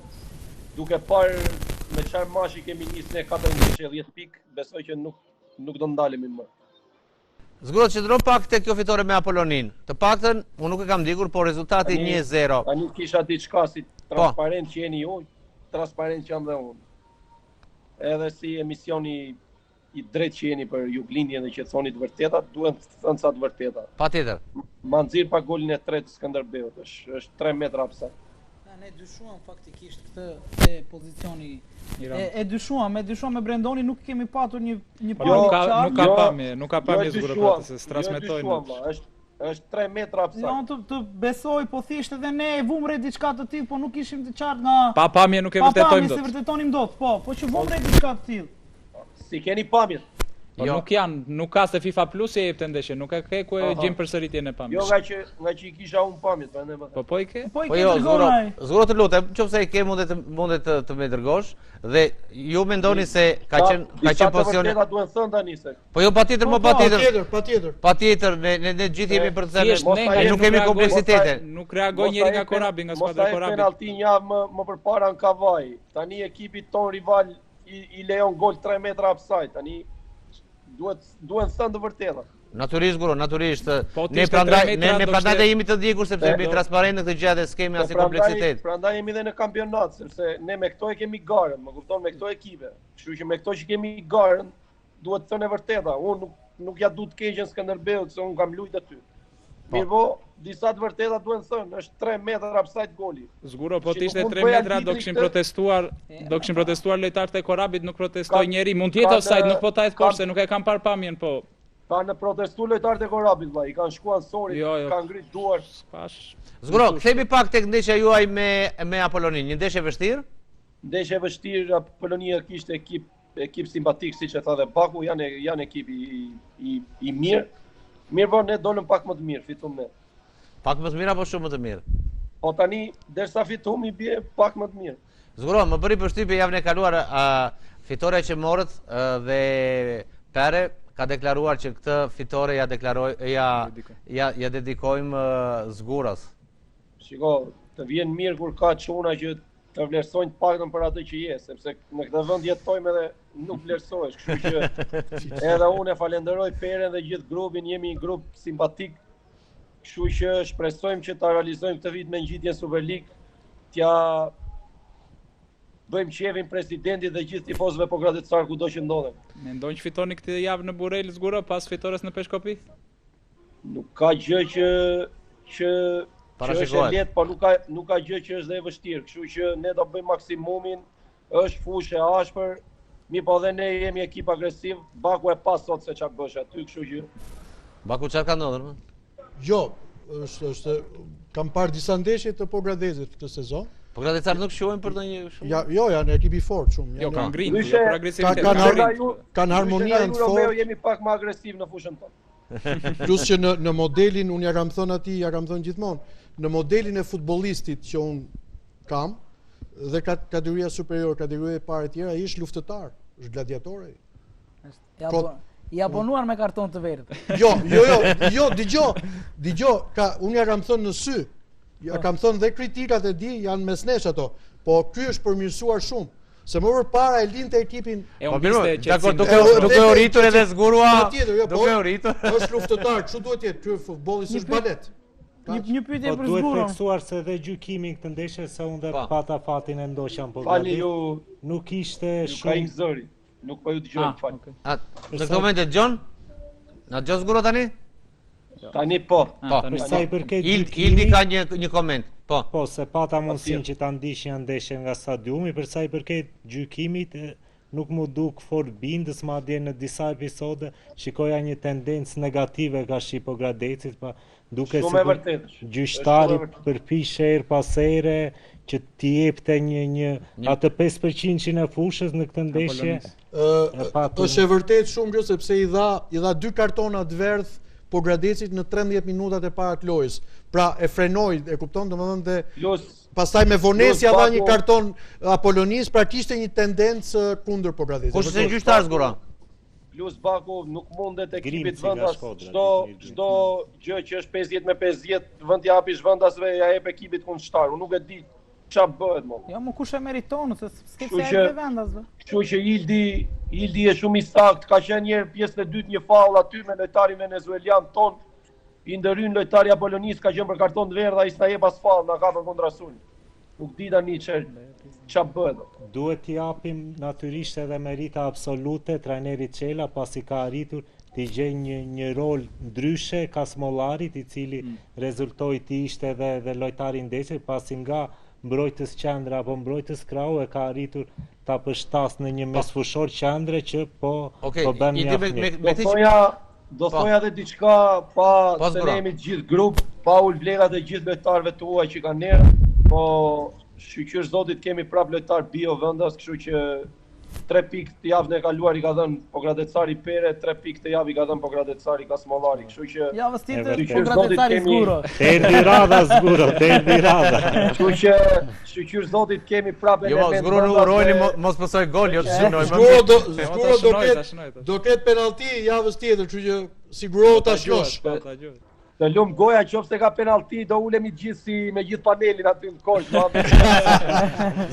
duke parë me çfarë mashi kemi nisë ne 14-10 pikë, besoj që nuk do ndalemi më. Zguro që qëndron pak te kjo fitore me Apollonin. Të paktën, unë nuk e kam ndikur, por rezultati 1-0. Tani kisha diçka si transparent që jeni ju, transparent që jam dhe unë. Edhe si emisioni i drejt që jeni për Juglindjen dhe që thoni të vërteta, duhen të thënë sa të vërteta. Patjetër. Ma nxirr pa golin e tretë të Skënderbeut, është 3 metra offside. Ne dyshuam faktikisht këtë pozicioni. E dyshuam me Brendoni, nuk kemi patur një pamje. Nuk ka pamje zgurë se transmetojnë. Është 3 metra offside. Jo, të besoj, po thjesht edhe ne e vumre diçka të tillë, po nuk ishim të qartë nga pa pamje nuk e vërtetojmë dot. Pa pamje se vërtetonim dot, po që vumre diçka të tillë. Si keni pamjet? Nuk ka se FIFA Plus e jepte ndeshje, nuk e ke ku e gjim përsëritjen e pamjes. Jo nga që I kisha unë pamjet, prandaj më thënë. Po i ke? Po jo, zguro të lutem, nëse e ke mundet të më dërgosh dhe ju mendoni se ka qenë pozicioni. Disa të duhen thënë tani se. Po jo patjetër. Patjetër, ne gjithë jemi për të thënë, ne nuk kemi kompleksitete. Nuk reagoi njëri nga Korabi, nga skuadra Korabi. Mos penalti një javë më përpara në Kavaj. Tani ekipi ton rival I lejon gol 3 metra offside. Tani duhen thënë të vërteta. Natyrisht, Guro, natyrisht. Ne prandaj dhe jemi të ndjekur sepse jemi transparent në këtë gjë dhe s'kemi asnjë kompleksitet. Prandaj jemi edhe në kampionat, sepse ne me këto e kemi garën, më kupton, me këto ekipe. Kështu që me këto që kemi garën, duhet të thënë e vërteta. Unë nuk ja du të keqen Skënderbeut, se unë kam luajtur aty. Mirpo, disa të vërteta duhen thënë, është 3 metra offside goli. Zguro, po të ishte 3 metra do kishin protestuar lojtarët e Korabit, nuk protestoi njeri. Mund të jetë offside, nuk po ta jetë poshtë, se nuk e kanë parë pamjen, po. Kanë protestuar lojtarët e Korabit, vllai, I kanë shkuar Sorit, kanë ngrit duar. Zguro, kthehemi pak tek ndeshja juaj me Apollonin, një ndeshje vështirë? Ndeshje vështirë, Apollonia kishte ekip simpatik, siç e tha dhe Baku, janë ekip I mirë. Mirë, ne dolëm pak më të mirë, fitum ne. Pak më të mirë apo shumë më të mirë? Po tani, derisa fitum I bie pak më të mirë. Zguro, më bëri përshtypje javën e kaluar fitoria që morët dhe Pere ka deklaruar që këtë fitore ja dedikojmë Zguras. Shiko, të vjen mirë kur ka çuna që të vlerësojnë paktën për atë që je, sepse në këtë vend jetojmë edhe nuk vlerësohesh, kështu që edhe unë e falenderoj Peren dhe gjithë grupin, jemi një grup simpatik, kështu që shpresojmë që ta realizojmë këtë vit me ngjitjen Super League, t'ja bëjmë qevin presidentit dhe gjithë tifozëve pogradectar kudo që ndodhen. Mendon që fitoni këtë javë në Burrel Zguro pas fitores në Peshkopi? Nuk ka gjë që është e lehtë, po nuk ka gjë që është dhe e vështirë, kështu që ne do bëjmë maksimumin, është fushë e ashpër, po dhe ne jemi ekip agresiv, Baku e pas sot se çfarë bësh aty, kështu që. Baku çfarë ka ndodhur? Jo, kam parë disa ndeshje të Pogradecit këtë sezon. Pogradecët nuk quhen për ndonjë shumë. Jo, janë ekip I fortë shumë. Jo, kanë ngritur, jo për agresivitet. Kanë harmoni të fortë. Ne jemi pak më agresiv në fushën tonë. Plus që në modelin, unë ja kam thënë atij, ja kam thënë gjithmonë, në modelin e futbollistit që unë kam dhe kategoria superior, kategoria e parë e tjera, ai është luftëtar, është gladiator ai. I abonuar me karton të verdh. Jo, dëgjoj, unë ja kam thënë në sy. Ja kam thënë dhe kritikat e di janë mesnesh ato, po ky është përmirësuar shumë. Se më përpara e linte ekipin. Duke u rritur edhe Zgurua. Duke u rritur. Është luftëtar, kështu duhet jetë, ky futbolli s'është balet. Një pyetje për Zgurun. Zgurun. Duhet theksuar se dhe gjykimi këtë ndeshje se unë dhe pata fatin e ndoshja po. Fali ju, nuk ishte shumë. Ka ikë zëri. Nuk po ju dëgjoj fal. Në këtë moment Gjon? Na dëgjon Zguro tani? Tani po. Për sa I përket Ildi ka një koment. Po, se pata mundësin që ta ndishin ndeshje nga stadiumi, për sa I përket gjykimit, nuk mu duk fort bindës, madje në disa episode, shikoja një tendencë negative ka shi Pogradecit, pa duke se gjyqtari përpishe erë pas ere, që t'i jepte një atë 5% e fushës në këtë ndeshje. Është e vërtet shumë gjë, sepse I dha 2 kartona të verdh Pogradecit në 13 minutat e para të lojës. Pra e frenoi, e kupton, domethënë dhe pastaj me vonesë ja dha një karton Apollonis, pra kishte një tendencë kundër Pogradecit. Kush është gjyqtar Zguro? Plus Baku nuk mundet ekipit vendas çdo gjë që është 50 me 50, vend ja hapish vendasve ja jep ekipit kundërshtar. Unë nuk e di qa bëhet mo. Jo, më kush e meriton, se s'ke se e vendas. Kështu që Ildi e shumë i sakt, ka qenë njerë pjesë e dytë një faull aty me lojtari venezuelian ton, i ndërhyn lojtari Apollonis ka qenë për karton të verdh, ai s'na jep as faull, na ka për kundra sul. Nuk di tani qa bëhet. Duhet t'i japim natyrisht edhe merita absolute trajnerit Qela, pasi ka arritur t'i gjej një rol ndryshe ka Smollarit, i cili rezultoi t'i ishte edhe lojtari ndeshjes, pasi nga mbrojtës qendra apo mbrojtës krau e ka arritur ta përshtas në një mesfushor qendre që po bën mjaft mirë. Do thoja dhe diçka pa të nemi gjithë grup, pa ul vlerat e gjithë lojtarëve tuaj që kanë nerë, po shqyqyr zotit kemi prap lojtar bio vendas, kështu që 3 pikë të javën e kaluar i ka dhënë Pogradecari Pere, 3 pikë të javë i ka dhënë Pogradecari Kasmollari, kështu që javës tjetër Pogradecari Zguro. Erdhi radha Zguro, erdhi radha. Kështu që shqyqyr zotit kemi prap element. Jo, Zguro nuk urojni mos pësoj gol, jo të shënojmë. Zguro do ketë penalti javës tjetër, kështu që sigurohet ta shlosh. Të lumë goja qofse ka penalti, do ulemi gjithë me gjithë panelin aty në kosh.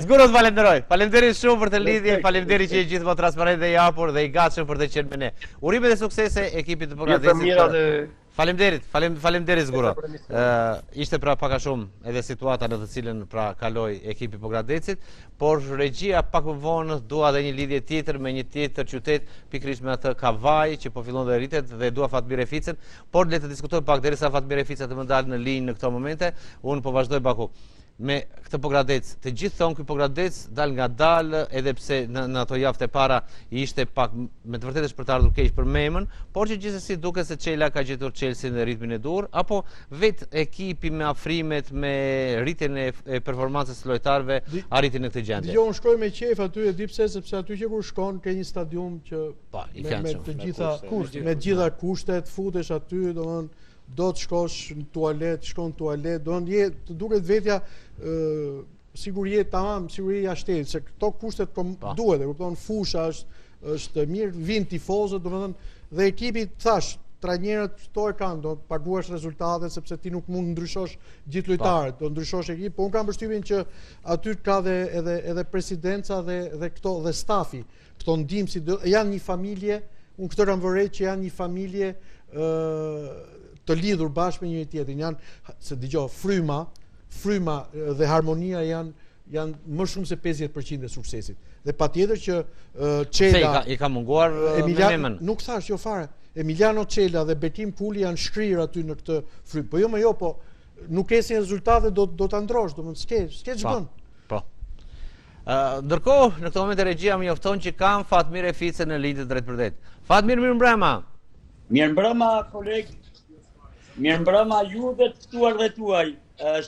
Zguro të falenderoj. Faleminderit shumë për të lidhje, faleminderit që je gjithmonë transparent dhe i hapur dhe i gatshëm për të qenë me ne. Urime dhe suksese ekipit të Pogradecit. Faleminderit Zguro. Ishte pra pak a shumë edhe situata në të cilën pra kaloi ekipi Pogradecit, por regjia pak më vonë dua edhe një lidhje tjetër me një tjetër qytet, pikërisht me atë Kavaj që po fillon dhe rritet dhe dua Fatmir Reficën, por le të diskutojmë pak derisa Fatmir Refica të më dalë në linjë në këto momente, unë po vazhdoj Baku. Me këtë Pogradec, të gjithë thonë ky Pogradec dal nga dalë, edhe pse në ato javët e para ishte pak me të vërtetë për të ardhur keq për Memën, por që gjithsesi duket se Qela ka gjetur Chelsea në ritmin e dur, apo vetë ekipi me afrimet, me rritjen e performancës së lojtarëve arriti në këtë gjendje. Dgjoj, unë shkoj me qejf aty, e di pse, sepse aty që kur shkon ke një stadium që me të gjitha kushtet, futesh aty, domethënë do të shkosh në tualet, shkon në tualet, do të duket vetja siguri tamam, siguri jashtëtit, se këto kushtet duhet, e kupton, fusha është mirë, vin tifozët, domethënë dhe ekipi thash, trajnerët këto e kanë, do të paguash rezultate sepse ti nuk mund ndryshosh gjithë lojtarët, do ndryshosh ekip, po unë kam përshtypjen që aty ka edhe presidenca dhe këto dhe stafi, këto ndihmësi janë një familje, unë këtë kam vërejt që janë një familje të lidhur bashkë me njëri tjetrin, janë se dëgjoj fryma dhe harmonia janë më shumë se 50% e suksesit. Dhe patjetër që Qela i ka munguar Memën. Nuk thash jo fare. Emiliano Qela dhe Bekim Puli janë shkrirë aty në këtë frymë. Po jo, po nuk esin rezultate do ta ndrosh, domethënë s'ke ç'bën. Po. Ndërkohë, në këtë moment regjia më njofton që kam Fatmir Reficën në lidhje drejt për drejt. Fatmir, mirëmbrëma. Mirëmbrëma, koleg. Mirëmbrëma ju dhe të ftuar dhe tuaj.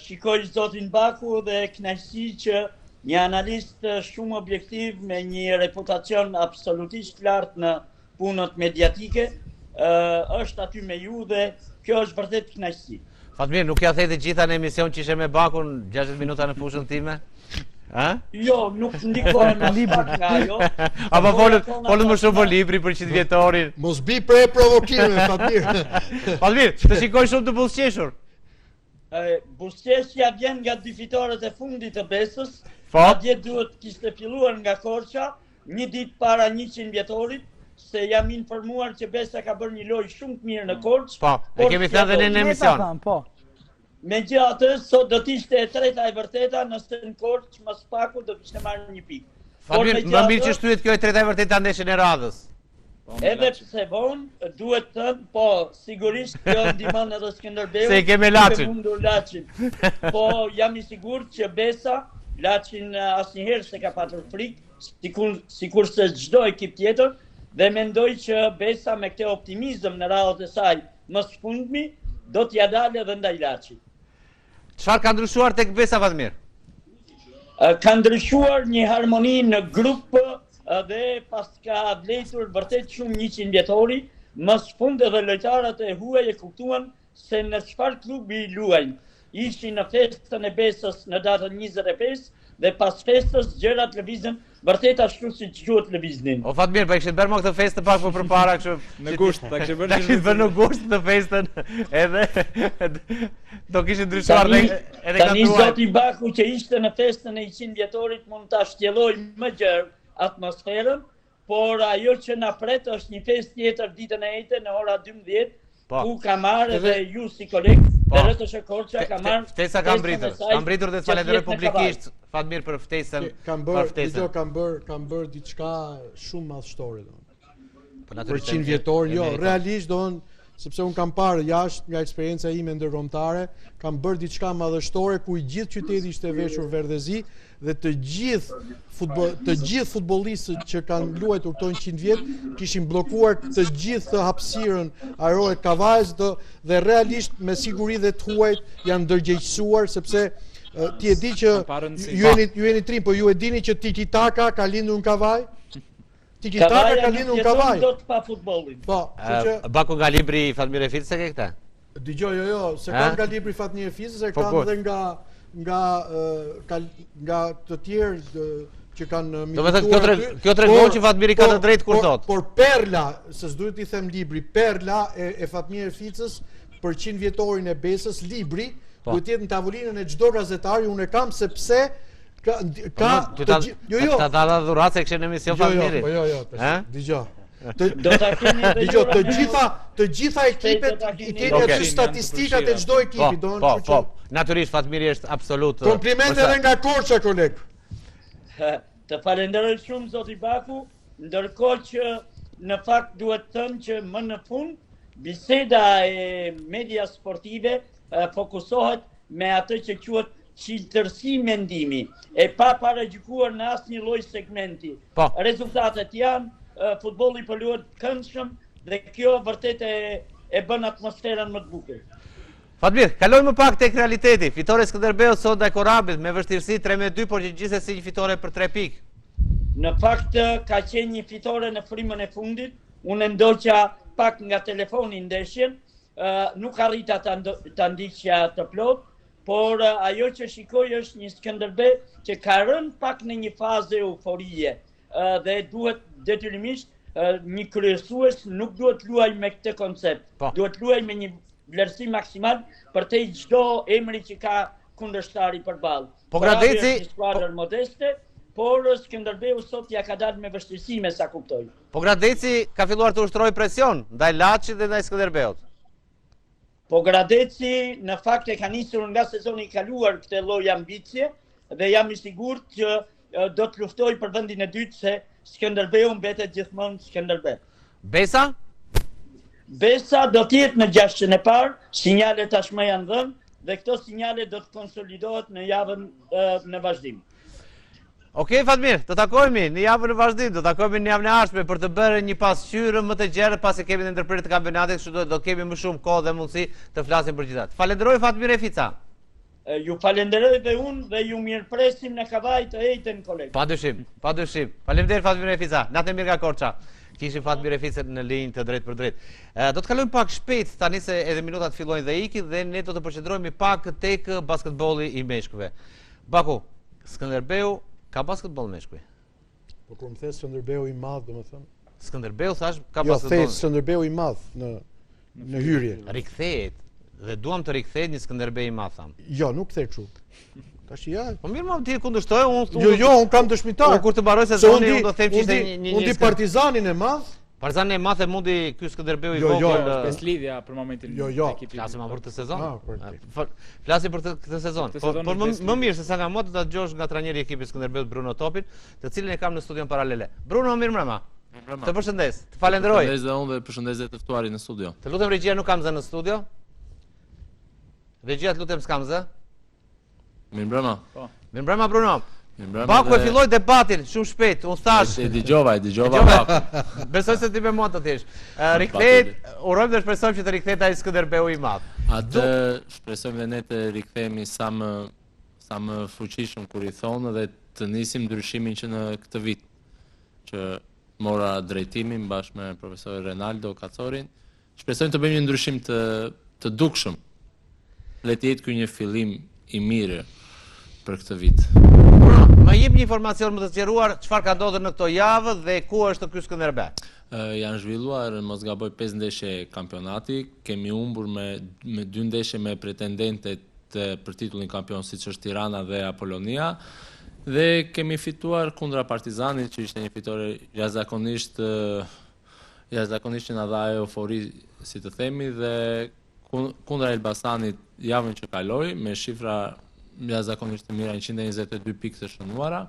Shikoj zotin Baku dhe kënaqësi që një analist shumë objektiv me një reputacion absolutisht lartë në punët mediatike është aty me ju dhe kjo është vërtet kënaqësi. Fatmir, nuk ja the të gjitha në emision që ishe me Bakun 60 minuta në fushën time? Jo, nuk ndikohem në libër nga jo. Apo folën më shumë për libri për 100 vjetorin. Mos bi pre provokime, Fatmir. Fatmir, të shikoj shumë të buzëqeshur. Buzëqeshja vjen nga dy fitoret e fundit të Besës. Atje duhet kishte filluar nga Korça, një ditë para 100 vjetorit, se jam informuar që Besa ka bërë një lojë shumë të mirë në Korçë. Po, e kemi thënë dhe në emision. Megjithatë, sot do të ishte e treta e vërteta, nëse në Korçë më së paku do të kishte marrë një pikë. Fatmir, më mirë që shtyhet kjo e treta e vërteta ndeshjen e radhës. Edhe pse vonë, duhet thënë, po, sigurisht kjo ndihmon edhe Skënderbeu. Se i kemi Laçin. Po, jam i sigurt që Besa, Laçin asnjëherë s'e ka patur frikë, sikur se çdo ekip tjetër, dhe mendoj që Besa me këtë optimizëm në radhët e saj më së fundmi do t'ja dalë edhe ndaj Laçit. Çfarë ka ndryshuar tek Besa, Fatmir? Ka ndryshuar një harmoni në grup dhe pas ka vlejtur vërtet shumë 100 vjetori, më së fund edhe lojtarët e huaj e kuptuan se në çfarë klubi luajnë. Ishin në festën e Besës në datën 25, dhe pas festës gjërat lëvizën vërtet ashtu si që quhet lëviznin. O Fatmir, pa kishit bërë më këtë festë pak më përpara kështu. Në gusht, ta kishit bërë në gusht të festën edhe do kishit ndryshuar edhe tani zoti Baku që ishte në festën e 100 vjetorit mund ta shtjelloj më gjerë atmosferën, por ajo që na pret është një festë tjetër ditën e ejte në ora 12, ku ka marrë edhe ju si koleg dhe Rëtëshe Korça ka marrë ftesa ka mbritur dhe të falenderoj publikisht Fatmir për ftesën. Kam bërë diçka shumë madhështore për 100 vjetor, jo, realisht sepse unë kam parë jashtë nga eksperienca ime ndërkombëtare, kam bërë diçka madhështore ku i gjithë qyteti ishte veshur verdhezi dhe të gjithë futbollistët që kanë luajtur këto 100 vjet kishin bllokuar të gjithë hapësirën ajrore të Kavajës dhe realisht me siguri dhe të huajt janë ndërgjegjësuar sepse ti e di që ju jeni trim, po ju e dini që Tiki Taka ka lindur në Kavaj? Tiki Taka ka lindur në Kavaj. Do të pa futbollin. Po, Baku nga libri i Fatmir Efitës e ke këta? Dëgjoj, jo, se kam nga libri i Fatmir Efitës, e kam dhe nga të tjerë që kanë mituar. Kjo tregon që Fatmiri ka të drejtë kur thot. Por perla, se s'duhet i them libri, perla e Fatmir Efitës për 100 vjetorin e Besës, libri, duhet jetë në tavolinën e çdo gazetari, unë e kam sepse ta dha dhuratë se kishte në emision Fatmiri. Jo, dëgjoj. Të gjitha ekipet i keni aty statistikat e çdo ekipi, po, natyrisht Fatmiri është absolut. Komplimente edhe nga Korça, koleg. Të falenderoj shumë zoti Baku, ndërkohë që në fakt duhet të thënë që më në fund biseda e media sportive fokusohet me atë që quhet çiltërsi mendimi, e pa paragjykuar në asnjë lloj segmenti. Rezultatet janë futbolli po luhet këndshëm dhe kjo vërtet e bën atmosferën më të bukur. Fatmir, kalojmë pak tek realiteti. Fitore Skënderbeut sot ndaj Korabit me vështirësi 3-2, por gjithsesi një fitore për 3 pikë. Në fakt ka qenë një fitore në frymën e fundit. Unë ndoqa pak nga telefoni ndeshjen, nuk arrita ta ndiqja të plot, por ajo që shikoj është një Skënderbeu që ka rënë pak në një fazë euforie dhe duhet detyrimisht një kryesues nuk duhet luaj me këtë koncept. Duhet luaj me një vlerësi maksimal për te çdo emri që ka kundërshtari përballë. Po Gradeci është një skuadër modeste, por Skënderbeu sot ja ka dalë me vështirësi me sa kuptoj. Po Gradeci ka filluar të ushtrojë presion ndaj Laçit dhe ndaj Skënderbeut. Po Gradeci në fakt e ka nisur nga sezoni i kaluar këtë lloj ambicie dhe jam i sigurt që do të luftoj për vendin e dytë se Skënderbeu mbetet gjithmonë Skënderbeu. Besa? Besa do të jetë në 600 e parë, sinjalet tashmë janë dhënë dhe këto sinjale do të konsolidohet në javën në vazhdim. Okej, Fatmir, do takohemi në javën e vazhdim, do takohemi në javën e ardhshme për të bërë një pasqyrë më të gjerë pasi kemi në ndërpritje të kampionatit, kështu do kemi më shumë kohë dhe mundësi të flasim për gjithatë. Falenderoj Fatmir Efica. Ju falenderoj dhe unë dhe ju mirëpresim në Kavaj të ejtën, kolegë. Padyshim. Faleminderit Fatmir Efica. Natë mirë nga Korça. Kishim Fatmir Eficën në linjë të drejtë për drejtë. Do të kalojmë pak shpejt tani se edhe minutat fillojnë dhe ikin dhe ne do të përqendrohemi pak tek basketbolli i meshkujve. Baku, Skënderbeu ka basketboll meshkuj. Po kur më the Skënderbeu i madh, domethënë. Skënderbeu thash ka basketboll. Jo, the Skënderbeu i madh në hyrje. Rikthehet dhe duam të rikthehet një Skënderbeu i madh tham. Jo, nuk the kështu. Tash ja. Po mirë, më ti kundërshtoj unë. Jo, unë kam dëshmitar. Kur të mbaroj sezoni unë do të them që ishte një unë di Partizanin e madh. Partizanin e madh e mundi ky Skënderbeu i vogël. Jo, beslidhja për momentin e ekipit. Flasim për këtë sezon. Flasim për këtë sezon. Por më mirë se sa nga më të ta dëgjosh nga trajneri i ekipit Skënderbeut Bruno Topin, të cilin e kam në studion paralele. Bruno, mirë mbrëma. Të përshëndes. Të falenderoj. Përshëndes dhe unë dhe përshëndes dhe të ftuarit në studio. Të lutem regjia, nuk kam zë në studio. Regjia, të lutem s'kam zë. Mirëmbrëma. Mirëmbrëma Bruno. Baku e filloi debatin shumë shpejt. Unë thash. E dëgjova Baku. Besoj se ti me mua të thësh. Rikthehet, urojmë dhe shpresojmë që të rikthehet ai Skënderbeu i madh. Atë shpresojmë dhe ne të rikthehemi sa më fuqishëm kur i thonë dhe të nisim ndryshimin që në këtë vit që mora drejtimin bashkë me profesor Renaldo Kacorin. Shpresojmë të bëjmë një ndryshim të dukshëm. Le të jetë ky një fillim i mirë për këtë vit. Ma jep një informacion më të sqaruar çfarë ka ndodhur në këto javë dhe ku është ky Skënderbeu? Janë zhvilluar, mos gaboj, 5 ndeshje kampionati, kemi humbur me 2 ndeshje me pretendentet për titullin kampion, siç është Tirana dhe Apolonia, dhe kemi fituar kundra Partizanit, që ishte një fitore jashtëzakonisht që na dha eufori, si të themi, dhe kundra Elbasanit javën që kaloi me shifra jashtëzakonisht të mira, 122 pikë të shënuara,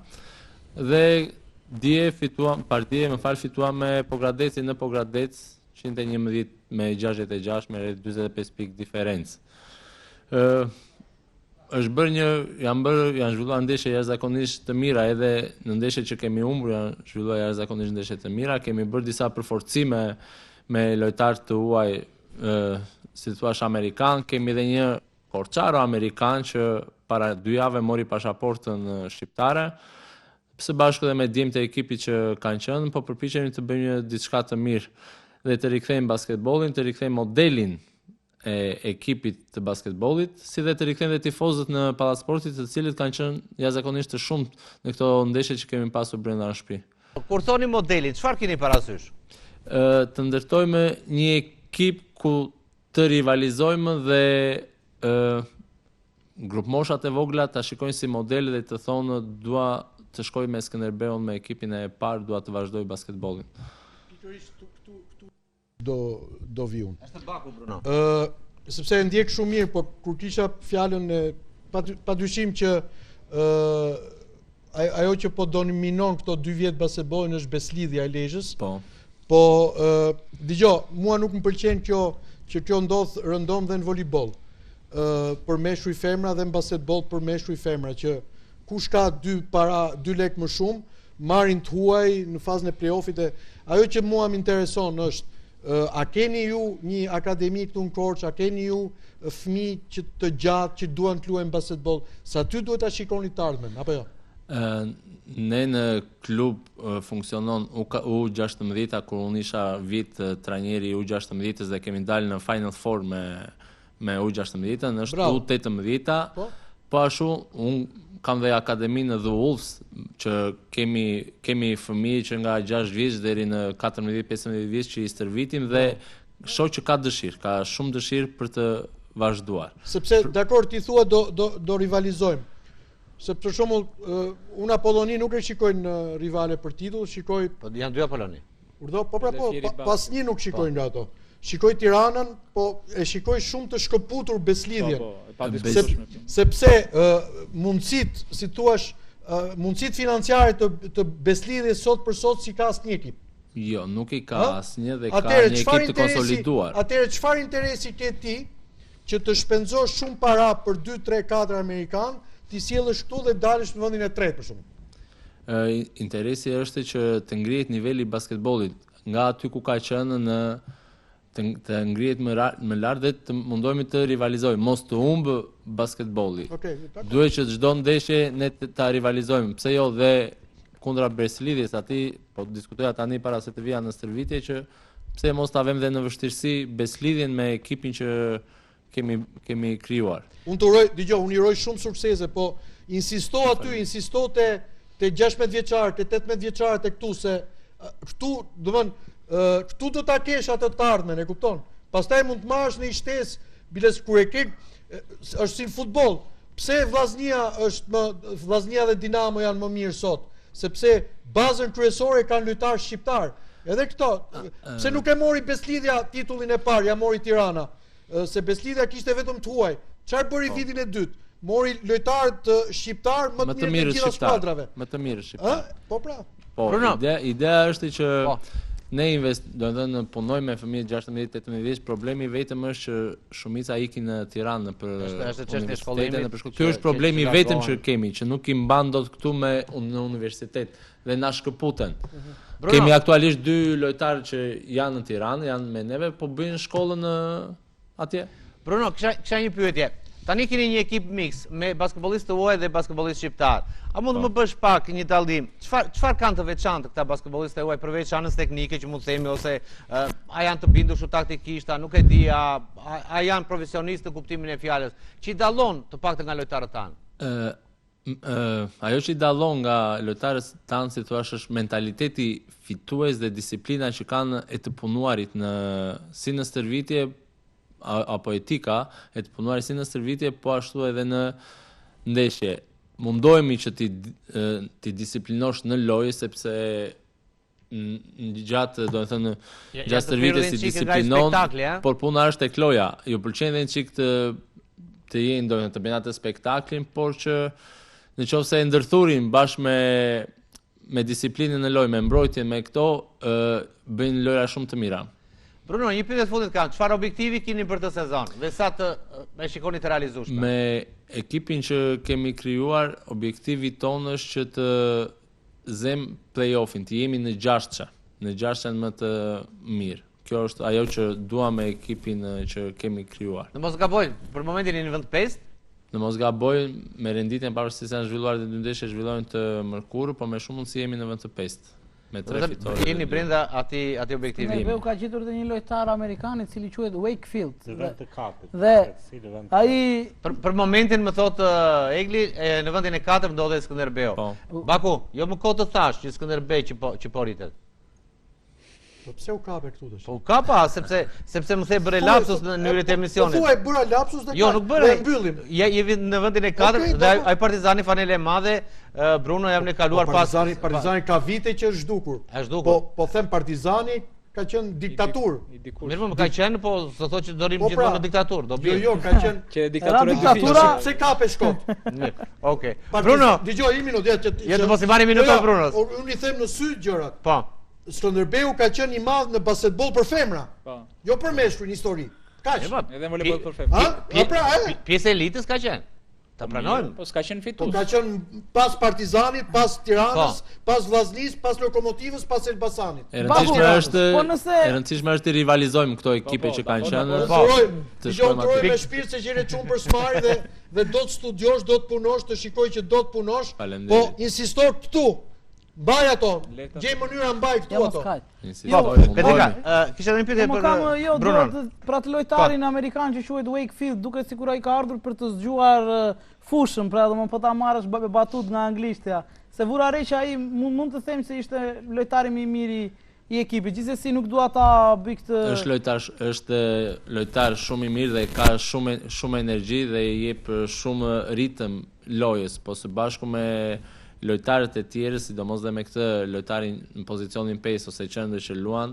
dhe fituam me Pogradecin në Pogradec 111 me 66 me 45 pikë diferencë. Janë zhvilluar ndeshje jashtëzakonisht të mira, edhe në ndeshjet që kemi humbur janë zhvilluar jashtëzakonisht ndeshje të mira. Kemi bërë disa përforcime me lojtarë të huaj, si thua, amerikan. Kemi edhe një korçaro amerikan që para 2 javë mori pasaportën shqiptare. Së bashku dhe me djemtë e ekipit që kanë qenë, po përpiqemi të bëjmë një diçka të mirë dhe të rikthejmë basketbollin, të rikthejmë modelin e ekipit të basketbollit, si dhe të rikthejmë dhe tifozët në Pallat Sportit, të cilët kanë qenë jashtëzakonisht të shumtë në këto ndeshje që kemi pasur brenda në shtëpi. Kur thoni modelin, çfarë keni parasysh? Të ndërtojmë një ekip ku të rivalizojmë dhe grupmoshat e vogla ta shikojnë si model dhe të thonë dua të shkoj me Skënderbeun, me ekipin e parë, dua të vazhdoj basketbollin. Pikërisht këtu do vi unë. Është Baku, Bruno. Sepse e ndjek shumë mirë, po kur kisha fjalën padyshim që ajo që po dominon këto 2 vjet basketbollin është beslidhja e Lezhës. Po dëgjoj, mua nuk më pëlqen kjo ndodh rëndom dhe në voleyboll. Për meshkuj femra dhe në basketboll për meshkuj femra, që kush ka 2 lek më shumë, marrin të huaj në fazën e play-offit. Ajo që mua më intereson është, a keni ju një akademi këtu në Korçë, a keni ju fëmijë që të gjatë që duan të luajnë basketboll, sa ty duhet ta shikoni të ardhmen, apo jo? Ne në klub funksionon U16, kur unë isha vit trajneri U16 dhe kemi dalë në Final Four me U16, është U18, po ashtu unë kam dhe akademi në The Wolves, që kemi fëmijë që nga 6 vjeç deri në 14-15 vjeç që i stërvitim, dhe shoh që ka dëshirë, ka shumë dëshirë për të vazhduar. Sepse, dakor, ti thua do rivalizojmë. Sepse për shembull, unë Apolloni nuk e shikoj në rivale për titull, shikoj. Po janë 2 Apolloni. Pas një nuk shikoj nga ato. Shikoj Tiranën, po e shikoj shumë të shkëputur Beslidhjen. Sepse mundësit, si thuash, mundësit financiare të Beslidhjes sot për sot si ka asnjë ekip. Jo, nuk i ka asnjë dhe ka një ekip të konsoliduar. Atëherë çfarë interesi ke ti që të shpenzosh shumë para për 2, 3, 4 amerikan, ti sjellësh këtu dhe dalësh në vendin e tretë për shembull? Interesi është që të ngrihet niveli i basketbollit nga aty ku ka qenë të ngrihet më lart dhe të mundohemi të rivalizojmë, mos të humbë basketbolli. Duhet që çdo ndeshje ne ta rivalizojmë. Pse jo dhe kundra Beslidhjes, aty po diskutoja tani para se të vija në stërvitje, që pse mos ta vëmë dhe në vështirësi Beslidhjen me ekipin që kemi krijuar. Unë uroj shumë suksese, po insisto te 16 vjeçarët, te 18 vjeçarët e këtu, se këtu, këtu do ta kesh atë të ardhmen, e kupton? Pastaj mund të marrësh në shtesë, biles kur e ke, është si në futboll. Pse Vllaznia dhe Dinamo janë më mirë sot? Sepse bazën kryesore kanë lojtarë shqiptar. Edhe këto, pse nuk e mori Beslidhja titullin e parë, ja mori Tirana. Se Beslidhja kishte vetëm të huaj. Çfarë bëri vitin e dytë? Mori lojtarët shqiptar më të mirë të gjitha skuadrave. Më të mirë shqiptar. Po pra. Po, ideja është që ne punojmë me fëmijë 16-18 vjeç, problemi vetëm është që shumica ikin në Tiranë për universitetin. Ky është problemi vetëm që kemi, që nuk i mban dot këtu në universitet dhe na shkëputen. Kemi aktualisht 2 lojtarë që janë në Tiranë, janë me neve, po bëjnë shkollën atje. Bruno, kisha një pyetje. Tani keni një ekip mix me basketbollistë të huaj dhe basketbollistë shqiptar. A mund të më bësh pak një dallim? Çfarë kanë të veçantë këta basketbollistë të huaj përveç anës teknike që mund të themi, ose a janë të bindur shumë taktikisht, a nuk e di, a janë profesionistë në kuptimin e fjalës, që i dallon të paktën nga lojtarët tanë? Ajo që I dallon nga lojtarët tanë, si thua, është mentaliteti fitues dhe disiplina që kanë e të punuarit si në stërvitje apo etika e të punuarit si në stërvitje, po ashtu edhe në ndeshje. Mundohemi që ti disiplinosh në lojë, sepse gjatë, do të thënë, gjatë stërvitjes si disiplinon, por puna është tek loja. Ju pëlqen edhe një çik të jenë, do të bëjnë atë spektaklin, por që në qoftë se e ndërthurin bashkë me disiplinën e lojë, me mbrojtjen, me këto, bëjnë lojra shumë të mira. Bruno, një pyetje të fundit kam. Çfarë objektivi keni për të sezon? Dhe sa të e shikoni të realizueshme? Me ekipin që kemi krijuar, objektivi tonë është që të zem play-offin, të jemi në 6-çe, në 6-çen më të mirë. Kjo është ajo që dua me ekipin që kemi krijuar. Në mos gaboj, për momentin jeni në vend 5. Në mos gaboj, me renditjen pavarësisht se janë zhvilluar dhe 2 ndeshje zhvillojnë të mërkurë, por me shumë mundësi jemi në vend të 5. Me 3 fitore. Jeni brenda atij objektivi. Ne ka gjetur edhe një lojtar amerikan I cili quhet Wakefield. Në vend të 4. Dhe ai për momentin më thot Egli, në vendin e 4 ndodhet Skënderbeu. Baku, jo më kohë të thash që Skënderbeu që po rritet. Po pse u kape këtu tash? Po u kapa sepse më the bëre lapsus në mënyrë të emisionit. Po thuaj bëra lapsus dhe jo, nuk bëre. Mbyllim. Jemi në vendin e 4 dhe ai Partizani fanele e madhe, Bruno jam ne kaluar pas Partizani ka vite që është zhdukur. Është zhdukur. Po them Partizani ka qenë diktaturë. Mirë, më ka qenë, po s'o thotë që do rrim gjithmonë në diktaturë, do bie. Jo, ka qenë që diktatura pse kape shkot. Okej. Bruno, dëgjoj një minutë, ja të mos I marrim minutën Brunos. Unë I them në sy gjërat. Po. Skënderbeu ka qenë I madh në basketboll për femra. Jo për meshkuj në histori. Kaq. Edhe voleboll për femra. Pjesë e elitës ka qenë. Ta pranojmë. Po s'ka qenë fitues. Po ka qenë pas Partizanit, pas Tiranës, pas Vllaznisë, pas Lokomotivës, pas Elbasanit. E rëndësishme është të rivalizojmë këto ekipe që kanë qenë. Të shkojmë me shpirt se gjëre çun për smari dhe do të studiosh, do të punosh, të shikoj që do të punosh. Po insistoj këtu. Mbaj ato, gjej mënyra mbaj këtu ato. Petika, kisha një pyetje për Bruno. Për atë lojtarin amerikan që quhet Wakefield, duket sikur ai ka ardhur për të zgjuar fushën, pra domethënë po ta marrësh batut nga anglishtja. Se vura re që ai mund të them se ishte lojtari më I miri I ekipit. Gjithsesi nuk dua ta bëj këtë. Është lojtar shumë I mirë dhe ka shumë energji dhe I jep shumë ritëm lojës, po së bashku me lojtarët e tjerë, sidomos dhe me këtë lojtarin në pozicionin 5 ose qendër që luan,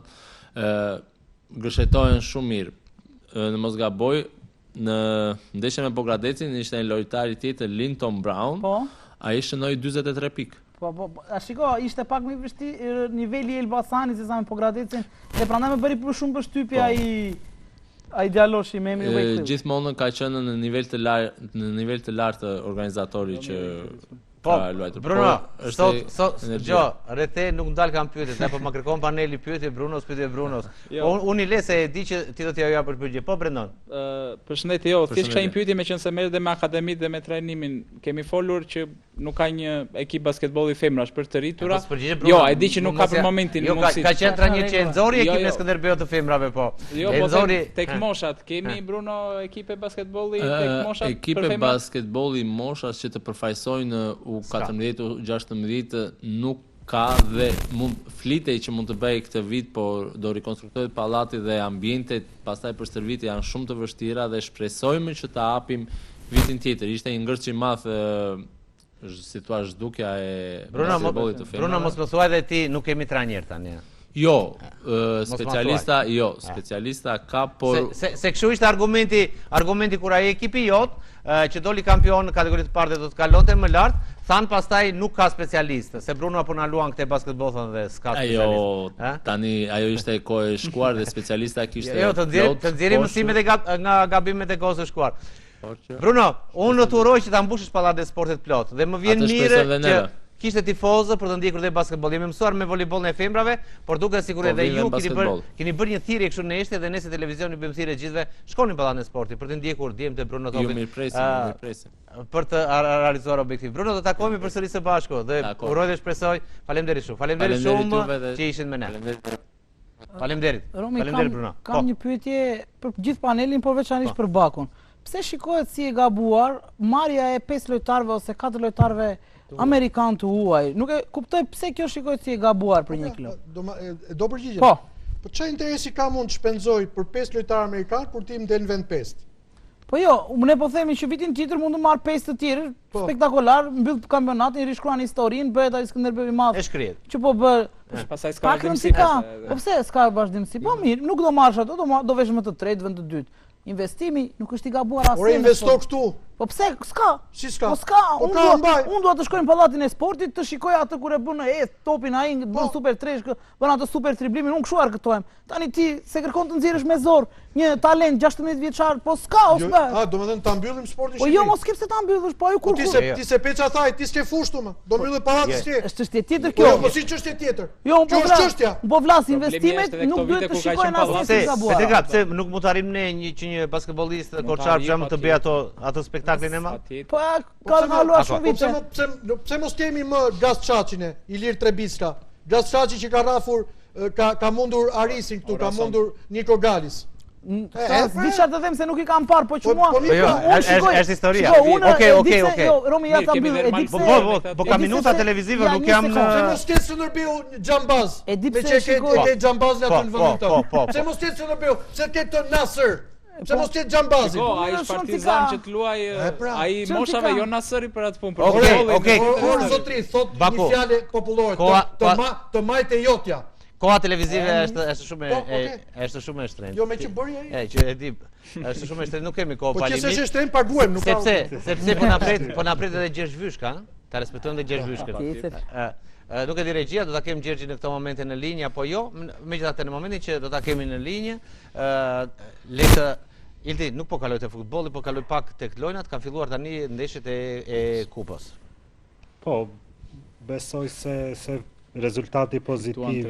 gëshetohen shumë mirë. Në mos gaboj, në ndeshjen me Pogradecin ishte një lojtar I tjetër Linton Brown, ai shënoi 43 pikë. Po, shiko, ishte pak më I vështirë niveli I Elbasanit se sa me Pogradecin, dhe prandaj më bëri shumë përshtypje ai djaloshi me emrin Wakefield. Gjithmonë ka qenë në nivel të lartë organizatori që Po, Bruno, rreth nuk ndal kam pyetjet, apo më kërkon paneli pyetje Brunos, pyetje Brunos. Unë I le se e di që ti do t'ja japësh përgjigje. Po Brendon. Përshëndetje, thjesht ka një pyetje me qenë se merret dhe me akademitë dhe me trajnimin. Kemi folur që nuk ka një ekip basketbolli femrash për të rritura. Jo, e di që nuk ka për momentin mundësi. Ka qenë tra një që e nxori ekipin e Skënderbeu të femrave, po. Jo, po tek moshat kemi Bruno ekipe basketbolli tek moshat. Ekipe basketbolli moshas që të përfaqësojnë U14, U16 nuk ka dhe flitej që mund të bëjë këtë vit, por do rikonstruktohet pallati dhe ambientet pastaj për stërvitje janë shumë të vështira dhe shpresojmë që ta hapim vitin tjetër. Ishte një ngërç I madh si thua zhdukja e basketbollit të femrave. Bruno, mos më thuaj dhe ti nuk kemi trajner tani. Jo, specialista ka, por se kështu ishte argumenti kur ai ekipi jot që doli kampion në kategoritë të parë dhe do të kalonte më lart, than pastaj nuk ka specialistë, se Bruno apo na luan këtë basketboll thonë dhe s'ka specialist. Tani ajo ishte kohë e shkuar dhe specialista kishte. Jo, të nxjerrim mësimet nga gabimet e kohës së shkuar. Bruno, unë do të uroj që ta mbushësh pallatin e sportit plot dhe më vjen mirë që kishte tifozë për të ndjekur dhe basketboll. Jemi mësuar me volebollin e femrave, por duket sikur edhe ju keni bërë një thirrje kështu në eshte dhe ne si televizion I bëjmë thirrje gjithëve, shkoni në pallatin e sportit për të ndjekur djemtë e Bruno Topit. Jo, mirëpresim. Për të realizuar objektiv. Bruno, do të takohemi përsëri së bashku dhe uroj dhe shpresoj. Faleminderit shumë. Faleminderit shumë që ishin me ne. Faleminderit. Bruno. Kam një pyetje për gjithë panelin, por veçanërisht për Bakun. pse shikohet si e gabuar marrja e 5 lojtarëve ose 4 lojtarëve Amerikan të huaj? Nuk e kuptoj pse kjo shikohet si e gabuar për një klub. Do përgjigjem? Po. Po çfarë interesi ka mund të shpenzoj për 5 lojtarë amerikan kur ti më del në vend 5? Po jo, ne po themi që vitin tjetër mund të marr 5 të tjerë, spektakolar, mbyll kampionatin, rishkruan historinë, bëhet ai Skënderbeu i madh. E shkrihet. Që po bë. Pastaj s'ka vazhdimsi. Po pse s'ka vazhdimsi? Po mirë, nuk do marrësh ato, do vesh më të tretë, vend të dytë. Investimi nuk është i gabuar asnjë. Ore investo këtu. Po pse s'ka? Si s'ka? Po s'ka. Unë dua të shkoj në pallatin e sportit të shikoj atë kur e bën topin ai, bën super tresh, bën atë super triblimin, unë kshu argëtohem. Tani ti se kërkon të nxjerrësh me zor një talent 16 vjeçar, po s'ka ose bë. Domethënë ta mbyllim sportin. Po jo, mos ke pse ta mbyllësh, po ajo kur. Ti se peça thaj, ti s'ke fushtu më. Do mbyllë pallatin ti. Është çështje tjetër kjo. Po si çështje tjetër? Jo, po çështja. Po vlas investimet nuk duhet të shikojnë asnjë si gabuar. Vetë pse nuk mund të arrim ne një basketbollist Korçar për të bëj ato spektaklin e madh. Po ka kaluar shumë vite. Pse mos kemi më Gaz Çaçin e Ilir Trebicka? Gaz Çaçi që ka rrafur ka mundur Arisin këtu, ka mundur Niko Galis. Disha të them se nuk i kam parë, po që mua. Po jo, është historia. Okej. Romi ja ta mbyll. Po ka minuta televizive, nuk jam në. Se mos ketë Shënderbeu Xhambaz. E di pse ke Xhambaz aty në vendin tonë. Se mos ketë Shënderbeu, se ke të Nasër. Se mos ketë Xhambazi. Po, ai është Partizan që të luaj, ai moshave jo Nasëri për atë punë. Okej. Por zotri thot një fjalë popullore, të majtë e jotja. Koha televizive është shumë e shtrenjtë. Jo me që bëri ai? Që e di, është shumë e shtrenjtë, nuk kemi kohë pa limit. Po që është shtrenjtë paguajmë, nuk ka. Sepse po na pret edhe Gjergj Vyshka, ta respektojmë edhe Gjergj Vyshkën. Nuk e di regjia, do ta kemi Gjergjin në këtë moment në linjë apo jo, megjithatë në momentin që do ta kemi në linjë, le të Ildi nuk po kaloj te futbolli, po kaloj pak tek lojnat, kanë filluar tani ndeshjet e kupës. Po, besoj se rezultati pozitiv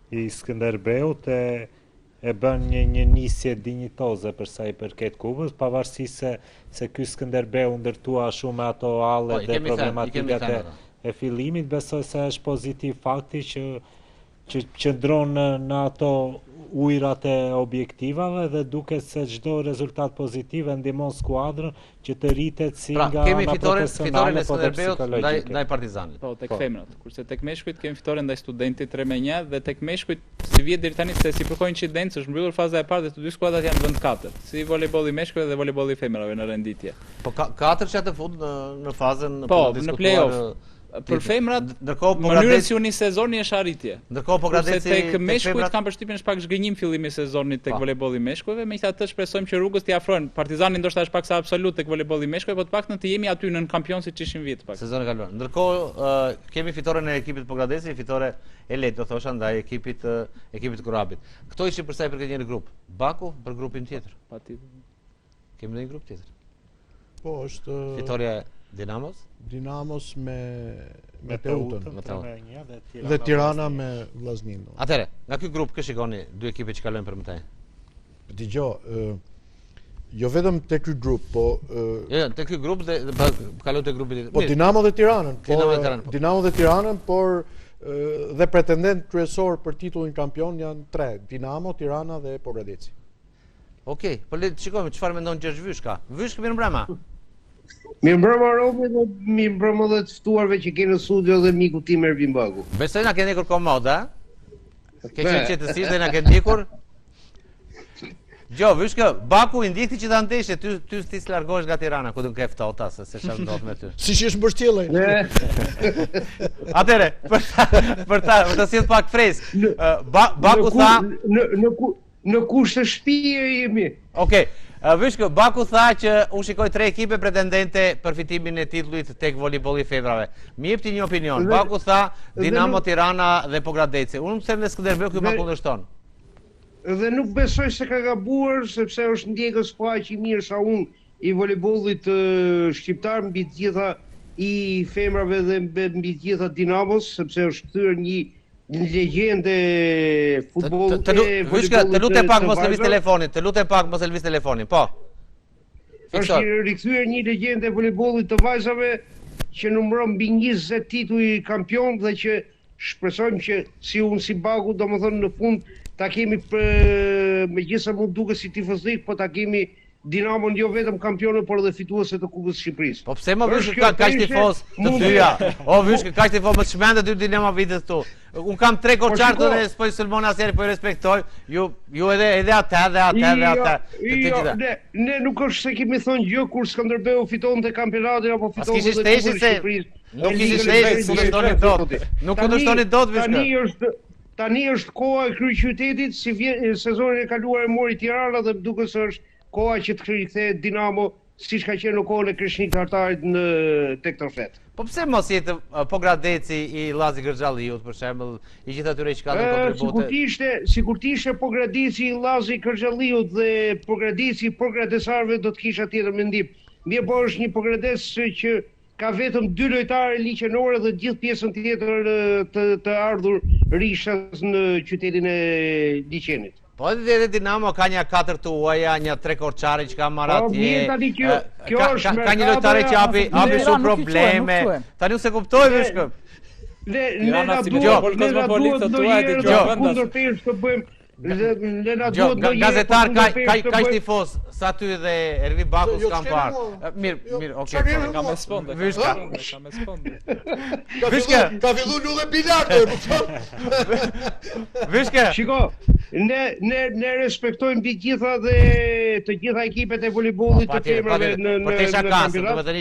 i Skënderbeut e bën një nisje dinjitoze për sa i përket kupës, pavarësisht se ky Skënderbeu ndërtua shumë ato hallet dhe problematikat e fillimit, besoj se është pozitiv fakti që qëndron në ato ujrat e objektivave dhe duket se çdo rezultat pozitiv e ndihmon skuadrën që të rritet si nga ana profesionale po psikologike. Ndaj Partizanit. Po, tek femrat. Kurse tek meshkujt kemi fitoren ndaj Studentit 3-1 dhe tek meshkujt si vjet deri tani se si përkojnë incidencë është mbyllur faza e parë dhe të dy skuadrat janë vend 4, si voleybolli meshkujve dhe voleybolli femrave në renditje. Po 4 që atë fut në fazën po në play-off. Për femrat, mënyrën si u nis sezoni është arritje. Ndërkohë Pogradeci tek meshkujt kanë përshtypjen është pak zhgënjim fillimi i sezonit tek voleybolli meshkujve, megjithatë shpresojmë që rrugës t'i afrojnë. Partizani ndoshta është pak sa absolut tek voleybolli meshkujve, por të paktën të jemi aty nën kampion siç ishim vit pak. Sezoni kaluar. Ndërkohë kemi fitoren e ekipit Pogradeci, fitore e lehtë do thosha ndaj ekipit Korabit. Kto ishin për sa i përket një grup? Baku për grupin tjetër. Patjetër. Kemi një grup tjetër. Po, është fitoria Dinamos me Teutën dhe Tirana me Vllaznin. Atëre, nga ky grup kë shikoni dy ekipe që kalojnë për mëtej? Dgjoj, jo vetëm te ky grup, po jo, te ky grup dhe kalojnë te grupi tjetër. Po Dinamo dhe Tiranën, Dinamo dhe Tiranën, por dhe pretendent kryesor për titullin kampion janë 3, Dinamo, Tirana dhe Pogradeci. Okej, po le të shikojmë çfarë mendon Gjergj Vyshka. Vyshka mirë mbrëma. Mirë mbrëma Romi dhe mirë mbrëma dhe të ftuarve që ke në studio dhe miku tim Ervin Baku. Besoj na ke ndjekur komod, a? Ke qenë qetësisht dhe na ke ndjekur? Jo, Vyshka, Baku i ndjekti që ta ndeshje, ty ti largohesh nga Tirana, ku do të ke ftohta se çfarë ndodh me ty. Si që është mbështjellë. Atëre, për ta sjell pak fresk. Baku tha në kushte shtëpie jemi. Okej. Vyshka, Baku tha që u shikoi 3 ekipe pretendente për fitimin e titullit tek voleybolli femrave. Më jepti një opinion. Baku tha Dinamo, Tirana dhe Pogradeci. Unë më them në Skënderbeu ky ma kundërshton. Dhe nuk besoj se ka gabuar, sepse është ndjekës pa që i mirë sa unë i voleybollit shqiptar mbi të gjitha i femrave dhe mbi të gjitha Dinamos, sepse është kthyer një legjende futbollit. Të lutem pak mos lëviz telefonin, po. Është rikthyer një legjende e voleybollit të vajzave që numëron mbi 20 tituj kampion dhe që shpresojmë që si unë si Baku, domethënë në fund ta kemi megjithëse mund duket si tifozlik, po ta kemi Dinamon jo vetëm kampionët, por edhe fituese të Kupës së Shqipërisë. Po pse më vysh kaq tifoz të dyja? O vysh kaq tifoz më çmendë dy Dinamo vitet këtu. Un kam 3 koçartë dhe s'po i sulmon asnjëri, po i respektoj. Ju edhe atë. Ne nuk është se kemi thonë gjë kur Skënderbeu fitonte kampionatin apo fitonte Kupën e Shqipërisë. Nuk kishte shtesë, kundërshtoni dot. Nuk kundërshtoni dot vysh. Tani është koha e kryeqytetit, si sezonin e kaluar e mori Tirana dhe duket se është koha që të rikthehet Dinamo siç ka qenë në kohën e Krishnik Tartarit tek Trofet. Po pse mos jetë Pogradeci i Llazi Kërxhalliut për shembull, i gjithë atyre që kanë kontribute? Sikur të ishte Pogradeci i Llazi Kërxhalliut dhe Pogradeci i Pogradesarëve do të kisha tjetër mendim. Mirë, po është një Pogradec që ka vetëm 2 lojtarë liqenore dhe gjithë pjesën tjetër të ardhur rishas në qytetin e liqenit. Po edhe Dinamo ka një 4 të uaja, një 3 korçare që ka marrë atje. Ka një lojtare që hapi shumë probleme. Tani unë se kuptoj vëshkë. Ne na duhet kundërpesh të bëjmë. Gazetar ka tifoz sa ty dhe Ervi Baku s'kam parë. Mirë, okay. Ka me sponde. Ka fillu lullë bilardo, Vyshke. Shiko, ne respektojmë të gjitha ekipet e voleybollit të femrave në kampionat. Për të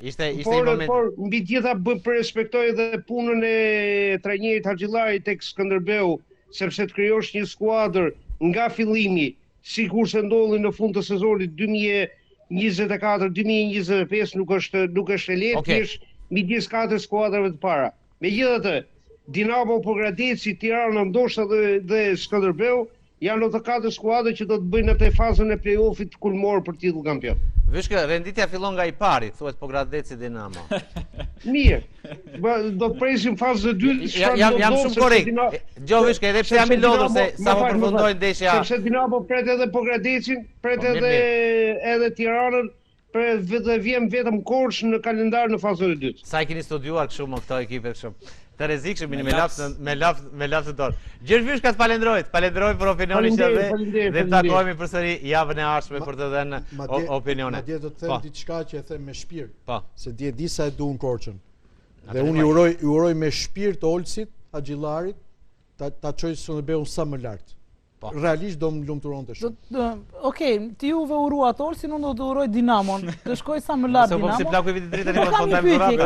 ishte i moment. Por mbi gjitha respektoj edhe punën e trajnerit Haxhillarit tek Skënderbeu, sepse të krijosh një skuadër nga fillimi, sikur se ndodhi në fund të sezonit 2024-2025 nuk është e lehtë, thjesht midis 4 skuadrave të para. Megjithatë, Dinamo, Pogradeci, Tirana, ndoshta dhe Skënderbeu janë ato 4 skuadra që do të bëjnë atë fazën e play-offit kulmor për titull kampion. Vyshkë, renditja fillon nga i pari, thuhet Pogradeci Dinamo. Mirë. Do të presim fazën e dytë. Jam shumë korrekt. Gjo Vyshkë, edhe pse jam i lodhur se sa po përfundojnë ndeshja. Sepse Dinamo pret edhe Pogradecin, pret edhe Tiranën, dhe vjen vetëm Korç në kalendar në fazën e dytë. Sa i keni studiuar kështu më këto ekipe kështu? Të rrezikshëm me laftë të dorë. Gjergj Vyshka të falenderoj për opinionin që dhe takohemi përsëri javën e ardhshme për të dhënë opinione. Madje do të them diçka që e them me shpirt. Po. Se di sa e duan Korçën. Dhe unë i uroj me shpirt Olsit, Haxhillarit, ta çojë Skënderbeun sa më lart. Realisht do më lumturonte shumë. Okej, ti juve uruat Olsin, unë do të uroj Dinamon. Të shkoj sa më lart Dinamon. Po si plaku i vitit dritë tani po ndajmë dhuratë.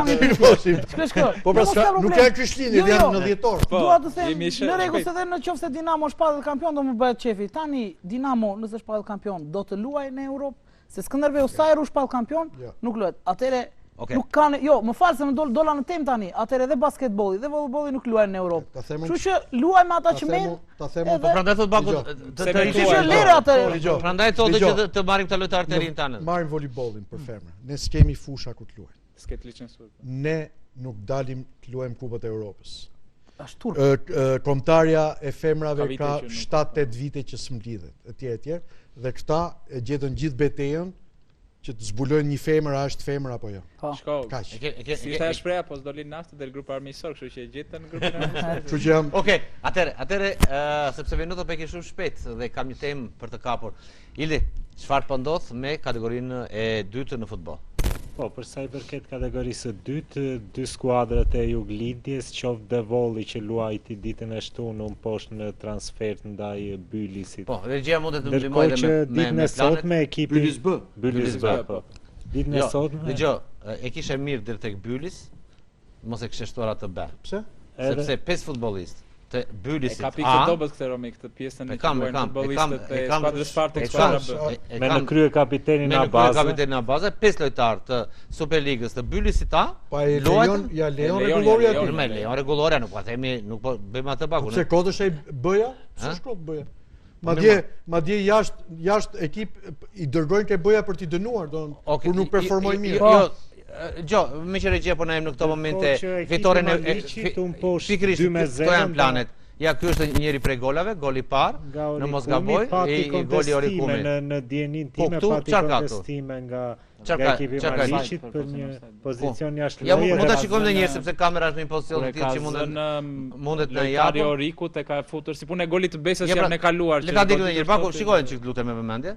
Po pra nuk janë kryshlinje, janë në dhjetor. Dua të them, në rregull se edhe nëse Dinamo shpallët kampion do më bëhet qefi. Tani Dinamo nëse shpallët kampion do të luajë në Europë, se Skënderbeu sa herë u shpall kampion, nuk luhet. Atëre nuk kanë, më fal se më dola në temë tani. Atëre edhe basketbolli dhe voleybolli nuk luajnë në Europë. Kështu që luajmë ata që merr. Po prandaj thot Baku të ishte lirë atë. Prandaj thotë që të marrim këta lojtarë të rinj tanë. Marrim voleybollin për femra. Ne s'kemi fusha ku të luajmë. S'ket licencuar. Ne nuk dalim të luajmë Kupën e Europës. Është turp. Kombëtarja e femrave ka 7-8 vite që s'mlidhet, etj. Dhe këta e gjetën gjithë betejën që të zbulojnë një femër, a është femër apo jo. Shko, si ta shpreha, po s'do linë naftë dhe grup armiqësor, kështu që e gjetën në grupin armiqësor. Kështu që jam. Okej, atëre sepse minuta po e ke shumë shpejt dhe kam një temë për të kapur. Ildi, çfarë po ndodh me kategorinë e dytë në futboll? Po, për sa i përket kategorisë së dytë, 2 skuadrat e Juglindjes, qoftë Devolli që luajti ditën e shtunë poshtë në transfer ndaj Bylisit. Po, regjia mund të ndihmojë edhe me ditën e sotme ekipi Bylis B. Po. Ditën e sotme. Dgjoj, e kishe mirë deri tek Bylis, mos e kishe shtuar atë B. Pse? Sepse 5 futbollistë të Bylisit. Ka pikë dobët këtë Romi këtë pjesën e futbollistët e skuadrës parë tek skuadra B. Me në krye kapitenin Abaza, 5 lojtarë të Superligës të Bylisit A. Pa e Leon Rregulloria aty. Me Leon Rregulloria nuk po themi, nuk po bëjmë atë Baku. Pse kodësh ai B-ja? Si shkruhet B-ja? Madje jashtë ekip i dërgojnë ke B-ja për t'i dënuar, kur nuk performojnë mirë. Gjo, me që regjia po na jem në këto momente fitoren e pikërisht këto janë planet. Ja, ky është njëri prej golave, goli i parë në Mosgaboj, i goli Orikumi. Në dienin time pati kontestime nga ekipi Maliqit për një pozicion jashtë lojës. Ja, mund ta shikojmë edhe një herë sepse kamera është në një pozicion të tillë që mundet në japë. Orikut e ka futur si punë golit të Besës janë e kaluar. Le ta dikë një herë, Baku, shikojmë çik lutem me vëmendje.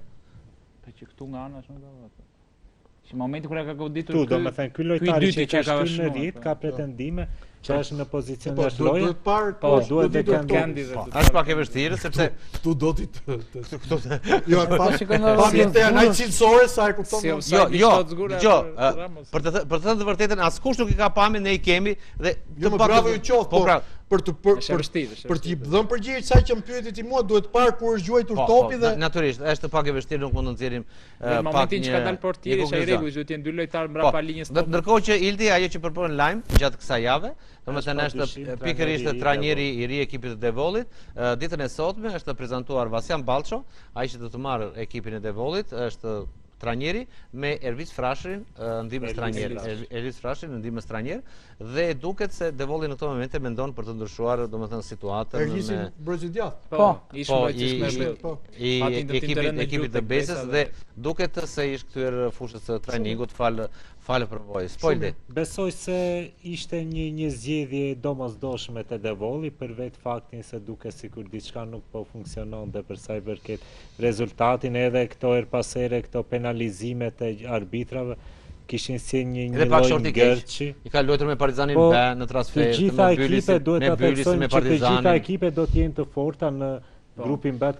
Po që këtu nga ana shumë ka. Në momenti kur ka goditur ky, domethënë ky lojtari që ka shkuar në rrit ka pretendime që është në pozicion dash lojë. Po, duhet të kendi. Është pak e vështirë sepse këtu do ti jo, pa anaj cilësore sa e kupton. Jo, për të thënë të vërtetën, askush nuk i ka pamjen, ne i kemi dhe të bravo ju qoftë. Për t'i dhënë përgjigje kësaj që më pyeti ti mua, duhet parë kur është gjuajtur topi dhe natyrisht është pak e vështirë, nuk mund të nxjerrim pak një. Në momentin që ka dalë portieri, është ai rregulli, duhet të jenë dy lojtarë mbrapa linjës topi. Ndërkohë që Ildi ajo që përpon lajm gjatë kësaj jave, domethënë është pikërisht trajneri i ri ekipit të Devollit. Ditën e sotme është prezantuar Vasian Ballço, ai që do të marrë ekipin e Devollit, është trajneri me Ervis Frashrin, ndihmës trajner. Ervis Frashrin ndihmës trajner dhe duket se Devolli në këtë moment mendon për të ndryshuar domethënë situatën me Breziliat. Po, i ekipit të Besës dhe duket se ish kthyer fushës së trajningut falë përvojës. Besoj se ishte një zgjedhje domosdoshme te Devolli për vetë faktin se duket sikur diçka nuk po funksiononte për sa i përket rezultatin, edhe këto her pas here këto penalizimet e arbitrave kishin si një lloj ngërçi. I ka luajtur me Partizanin në transfer, me Bylisin, me Partizanin. Të gjitha ekipet do të jenë të forta në grupin B,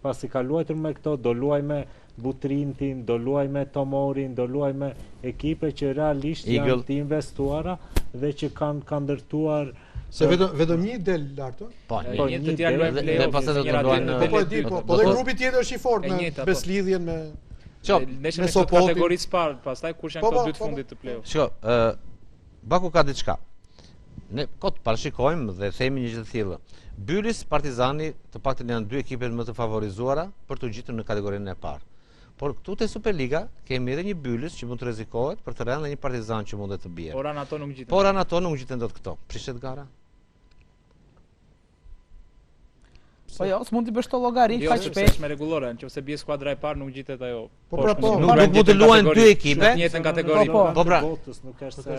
pasi ka luajtur me këto, do luaj me Butrintin, do luaj me Tomorin, do luaj me ekipe që realisht janë të investuara dhe që kanë ndërtuar. Se vetëm një del lartë? Po, një të tjerë luajnë play-off. Dhe pastaj do të luajnë. Po dhe grupi tjetër është i fortë me beslidhjen me me kategorisë parë, pastaj kush janë këto dy të fundit të play-off. Shiko, Baku ka diçka. Ne kot parashikojmë dhe themi një gjë të tillë. Bylis, Partizani, të paktën janë dy ekipet më të favorizuara për të gjitur në kategorinë e parë. Por këtu te Superliga kemi edhe një Bylis që mund të rrezikohet për të rënë dhe një Partizan që mund të bjerë. Por ato nuk gjiten. Por ato nuk gjiten dot këto. Prishet gara. Po jo, s'mund t'i bësh to llogari kaq shpejt me rregullore, nëse bie skuadra e parë nuk gjitet ajo. Nuk mund të luajnë dy ekipe në njëjtën kategori. Po pra.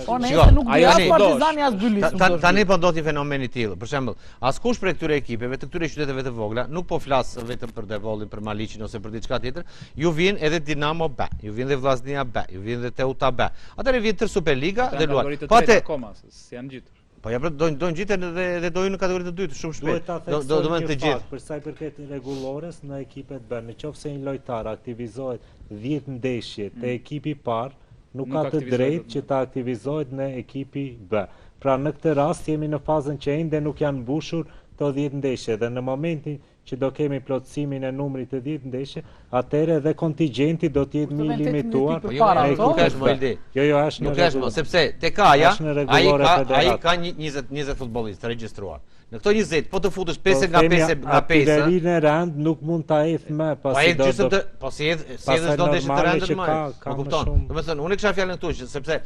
Po nëse nuk bie as Partizani as Bylis. Tani po ndodhi fenomeni i tillë. Për shembull, askush prej këtyre ekipeve të këtyre qyteteve të vogla, nuk po flas vetëm për Devollin, për Maliqin ose për diçka tjetër, ju vjen edhe Dinamo B, ju vjen edhe Vllaznia B, ju vjen edhe Teuta B. Atëherë vjen tër Superliga dhe luajnë. Po atë janë gjitur. Po ja do ngjiten edhe do hyjnë në kategorinë të dytë shumë shpejt. Do të të gjithë. Për sa i përket rregullores në ekipet B, nëse një lojtar aktivizohet 10 ndeshje te ekipi i parë, nuk ka të drejtë që ta aktivizohet në ekipi B. Pra në këtë rast jemi në fazën që ende nuk janë mbushur të 10 ndeshje dhe në momentin që do kemi plotësimin e numrit të 10 ndeshje, atëherë edhe kontingjenti do të jetë më i limituar. Nuk është më ide. Jo, është në rregull. Sepse tek Aja ai ka 20 futbollistë regjistruar. Në këto 20 po të futesh 5 nga 5 nga 5. Atyrinë e rand nuk mund ta eth më pasi po si edhe do të të randë më. Po kupton. Domethënë unë kisha fjalën këtu sepse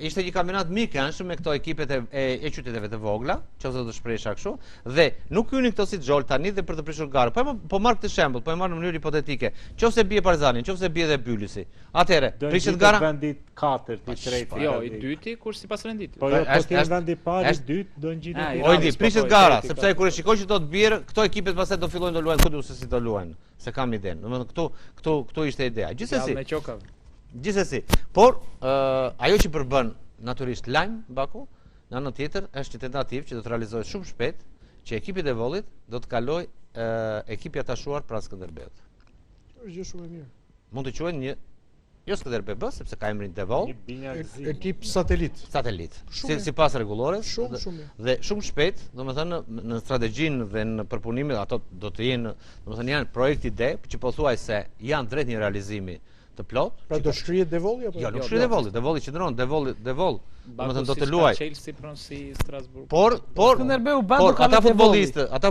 ishte një kampionat më i këndshëm me këto ekipet e qyteteve të vogla, nëse do të shpresha kështu, dhe nuk hynin këto si Xhol tani dhe për të prishur garë. Po marr këtë shembull, po e marr në mënyrë hipotetike. Nëse bie Partizani, nëse bie edhe Bylisi. Atëherë, prishet gara vendi 4, i tretë. Jo, i dyti kur sipas rendit. Po është vendi i parë, i dytë do ngjitet. Ojdi, prishet gara, sepse kur e shikoj që do të bjerë, këto ekipet pastaj do fillojnë të luajnë, ku se si do luajnë, se kam idenë. Domethënë këtu ishte ideja. Gjithsesi. Por ajo që përbën natyrisht lajm Baku, në anën tjetër është një tentativë që do të realizohet shumë shpejt, që ekipi i Devollit do të kalojë ekipi i atashuar pra Skënderbeut. Është gjë shumë e mirë. Mund të quhen një jo Skënderbeu B, sepse ka emrin Devoll, ekip satelit. Sipas rregullores. Shumë. Dhe shumë shpejt, domethënë në strategjinë dhe në përpunimin ato do të jenë, domethënë janë projekt ide, që pothuajse janë drejt një realizimi të plot. Pra do shkrihet Devolli apo? Jo, nuk shkrihet Devolli, Devolli qëndron, Devoll. Domethënë do të luaj. Chelsea pronsi Strasbourg. Por Skënderbeu bando ka ata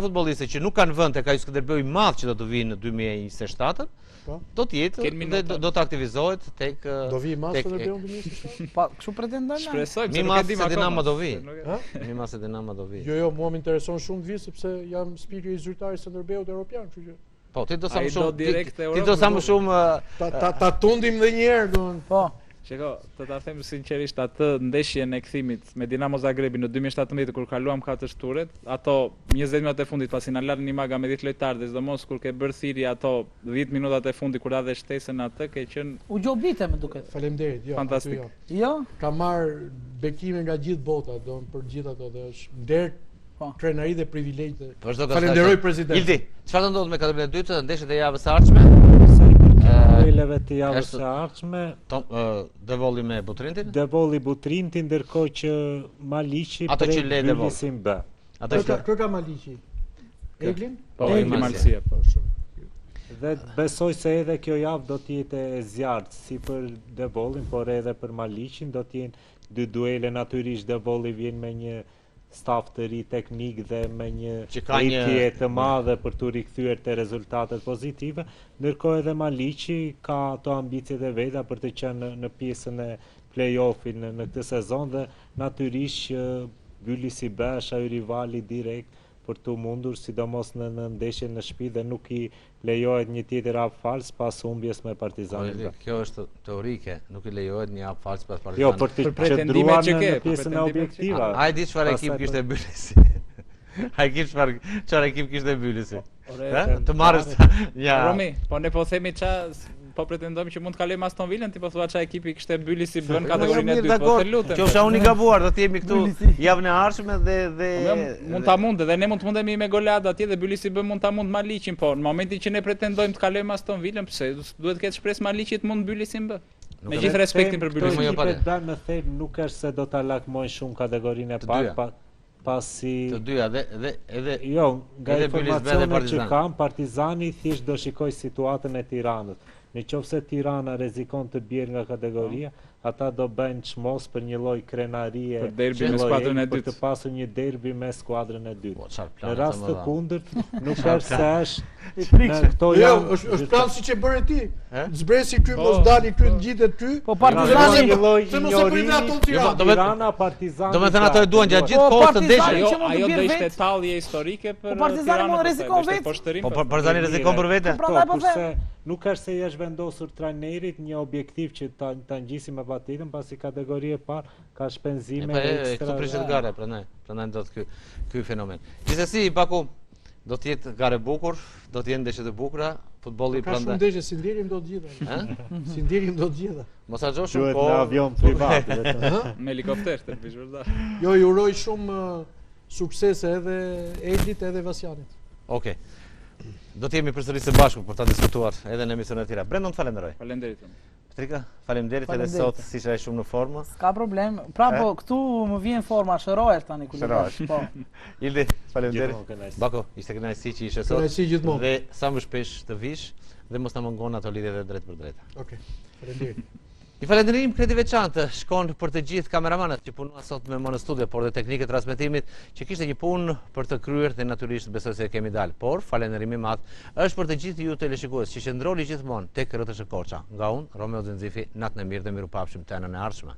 futbollistë që nuk kanë vend tek ai Skënderbeu i madh që do të vinë në 2027, do të jetë dhe do të aktivizohet tek do vi mas Skënderbeu në 2027. Po, kështu pretendojnë. Shpresoj se nuk e dim Dinamo do vi. Mi mas Dinamo do vi. Jo, mua më intereson shumë të vi sepse jam speaker i zyrtarit Skënderbeut evropian, kështu që po, ti do sa më shumë. Ti do sa më shumë ta tundim edhe një herë, domethënë. Po. Shiko, të ta them sinqerisht atë ndeshjen e kthimit me Dinamo Zagrebin në 2017 kur kaluam katër shturet, ato 20 minutat e fundit pasi na larën Imaga me 10 lojtarë, dhe sidomos kur ke bërë thirrje ato 10 minutat e fundit kur hadhe shtesën atë, ke qenë u gjobite më duket. Faleminderit, jo. Fantastik. Jo? Ka marr bekime nga gjithë bota, për gjithë ato dhe është nder krenari dhe privilegj. Falenderoj president. Ildi, çfarë do ndodh me kategorisë e dytë, ndeshjet e javës së ardhshme? Dueleve të javës së ardhshme. Devolli me Butrintin? Devolli Butrintin, ndërkohë që Maliqi prej Bylisin B. Kë ka Maliqi? Eglin? Po, Egli Malësia. Dhe besoj se edhe kjo javë do t'jetë e zjarrt si për Devollin, por edhe për Maliqin do t'jenë dy duele. Natyrisht Devolli vjen me një staf të ri teknik dhe me një rritje të madhe për të rikthyer te rezultatet pozitive, ndërkohë edhe Maliqi ka ato ambicjet e veta për të qenë në pjesën e play-offit në këtë sezon dhe natyrisht Bylisi B është ai rivali direkt për të mundur, sidomos në ndeshjen në shtëpi dhe nuk i lejohet një tjetër hap fals pas humbjes me Partizanin. Kjo është teorike, nuk i lejohet një hap fals pas Partizanit. Jo, për të qëndruar në pjesën e objektiva. Ai di çfarë ekip kishte Bylisi. Ai çfarë ekip kishte Bylisi. Të marrësh ja. Romi, po ne po themi po pretendojmë që mund të kalojmë Aston Villën, ti po thua çfarë ekipi kishte Bylisi bën kategorinë e dytë, po të lutem. Qofsha unë i gabuar, do të jemi këtu javën e ardhshme dhe mund ta mundë dhe ne mund të mundemi me golada atje dhe Bylisi B mund ta mund Maliqin, po në momentin që ne pretendojmë të kalojmë Aston Villën, pse duhet të ketë shpresë Maliqit mund Bylisin B. Me gjithë respektin për Bylisin. Ekipet në thejnë nuk është se do ta lakmojnë shumë kategorinë e parë, pasi të dyja dhe edhe jo, nga informacionet që kam, Partizani thjesht do shikoj situatën e Tiranës. Në qoftë se Tirana rrezikon të bjerë nga kategoria, ata do bëjnë çmos për një lloj krenarie për derbi me skuadrën e dytë, për të pasur një derbi me skuadrën e dytë. Në rast të kundërt, nuk është se është në këto janë. Është plan siç e bëre ti. Zbresi ky, mos dali ky, ngjitet ty. Po Partizani se mos e pritet ato Tirana. Tirana, Partizani. Domethënë ato e duan gjatë gjithë kohës të ndeshjes. Ajo do ishte tallje historike për Partizani mund rrezikon vetë. Po Partizani rrezikon për vete. Kurse nuk është se i është vendosur trajnerit një objektiv që ta ngjisim me patjetër, pasi kategoria e parë ka shpenzime ekstra. Këtu prishet gara, prandaj do të ky fenomen. Gjithsesi Baku do të jetë garë bukur, do të jenë ndeshje të bukura, futbolli prandaj. Ka shumë ndeshje, si ndjerim do të gjitha. Si ndjerim do të gjitha. Mos harxosh shumë kohë. Duhet në avion privat vetëm. Me helikopter të bish vërtet. Jo, ju uroj shumë suksese edhe Eglit edhe Vasianit. Okej. Do të jemi përsëri së bashku për ta diskutuar edhe në emisione të tjera. Brendon, të falenderoj. Faleminderit. Petrika, faleminderit edhe sot si ishe shumë në formë. S'ka problem. Pra po këtu më vjen forma, shërohesh tani kur. Po. Ildi, faleminderit. Bako, ishte kënaqësi që ishe sot. Kënaqësi gjithmonë. Dhe sa më shpesh të vish dhe mos na mungon ato lidhje drejt për drejt. Okej. Faleminderit. Një falënderim kredi veçantë shkon për të gjithë kameramanët që punuan sot me më në studio, por dhe teknikët transmetimit që kishte një punë për të kryer dhe natyrisht besoj se kemi dalë. Por falënderimi i madh është për të gjithë ju teleshikues që qëndroni gjithmonë tek RTS Korça. Nga unë, Romeo Zenzifi, natën e mirë dhe mirupafshim të anën e ardhshme.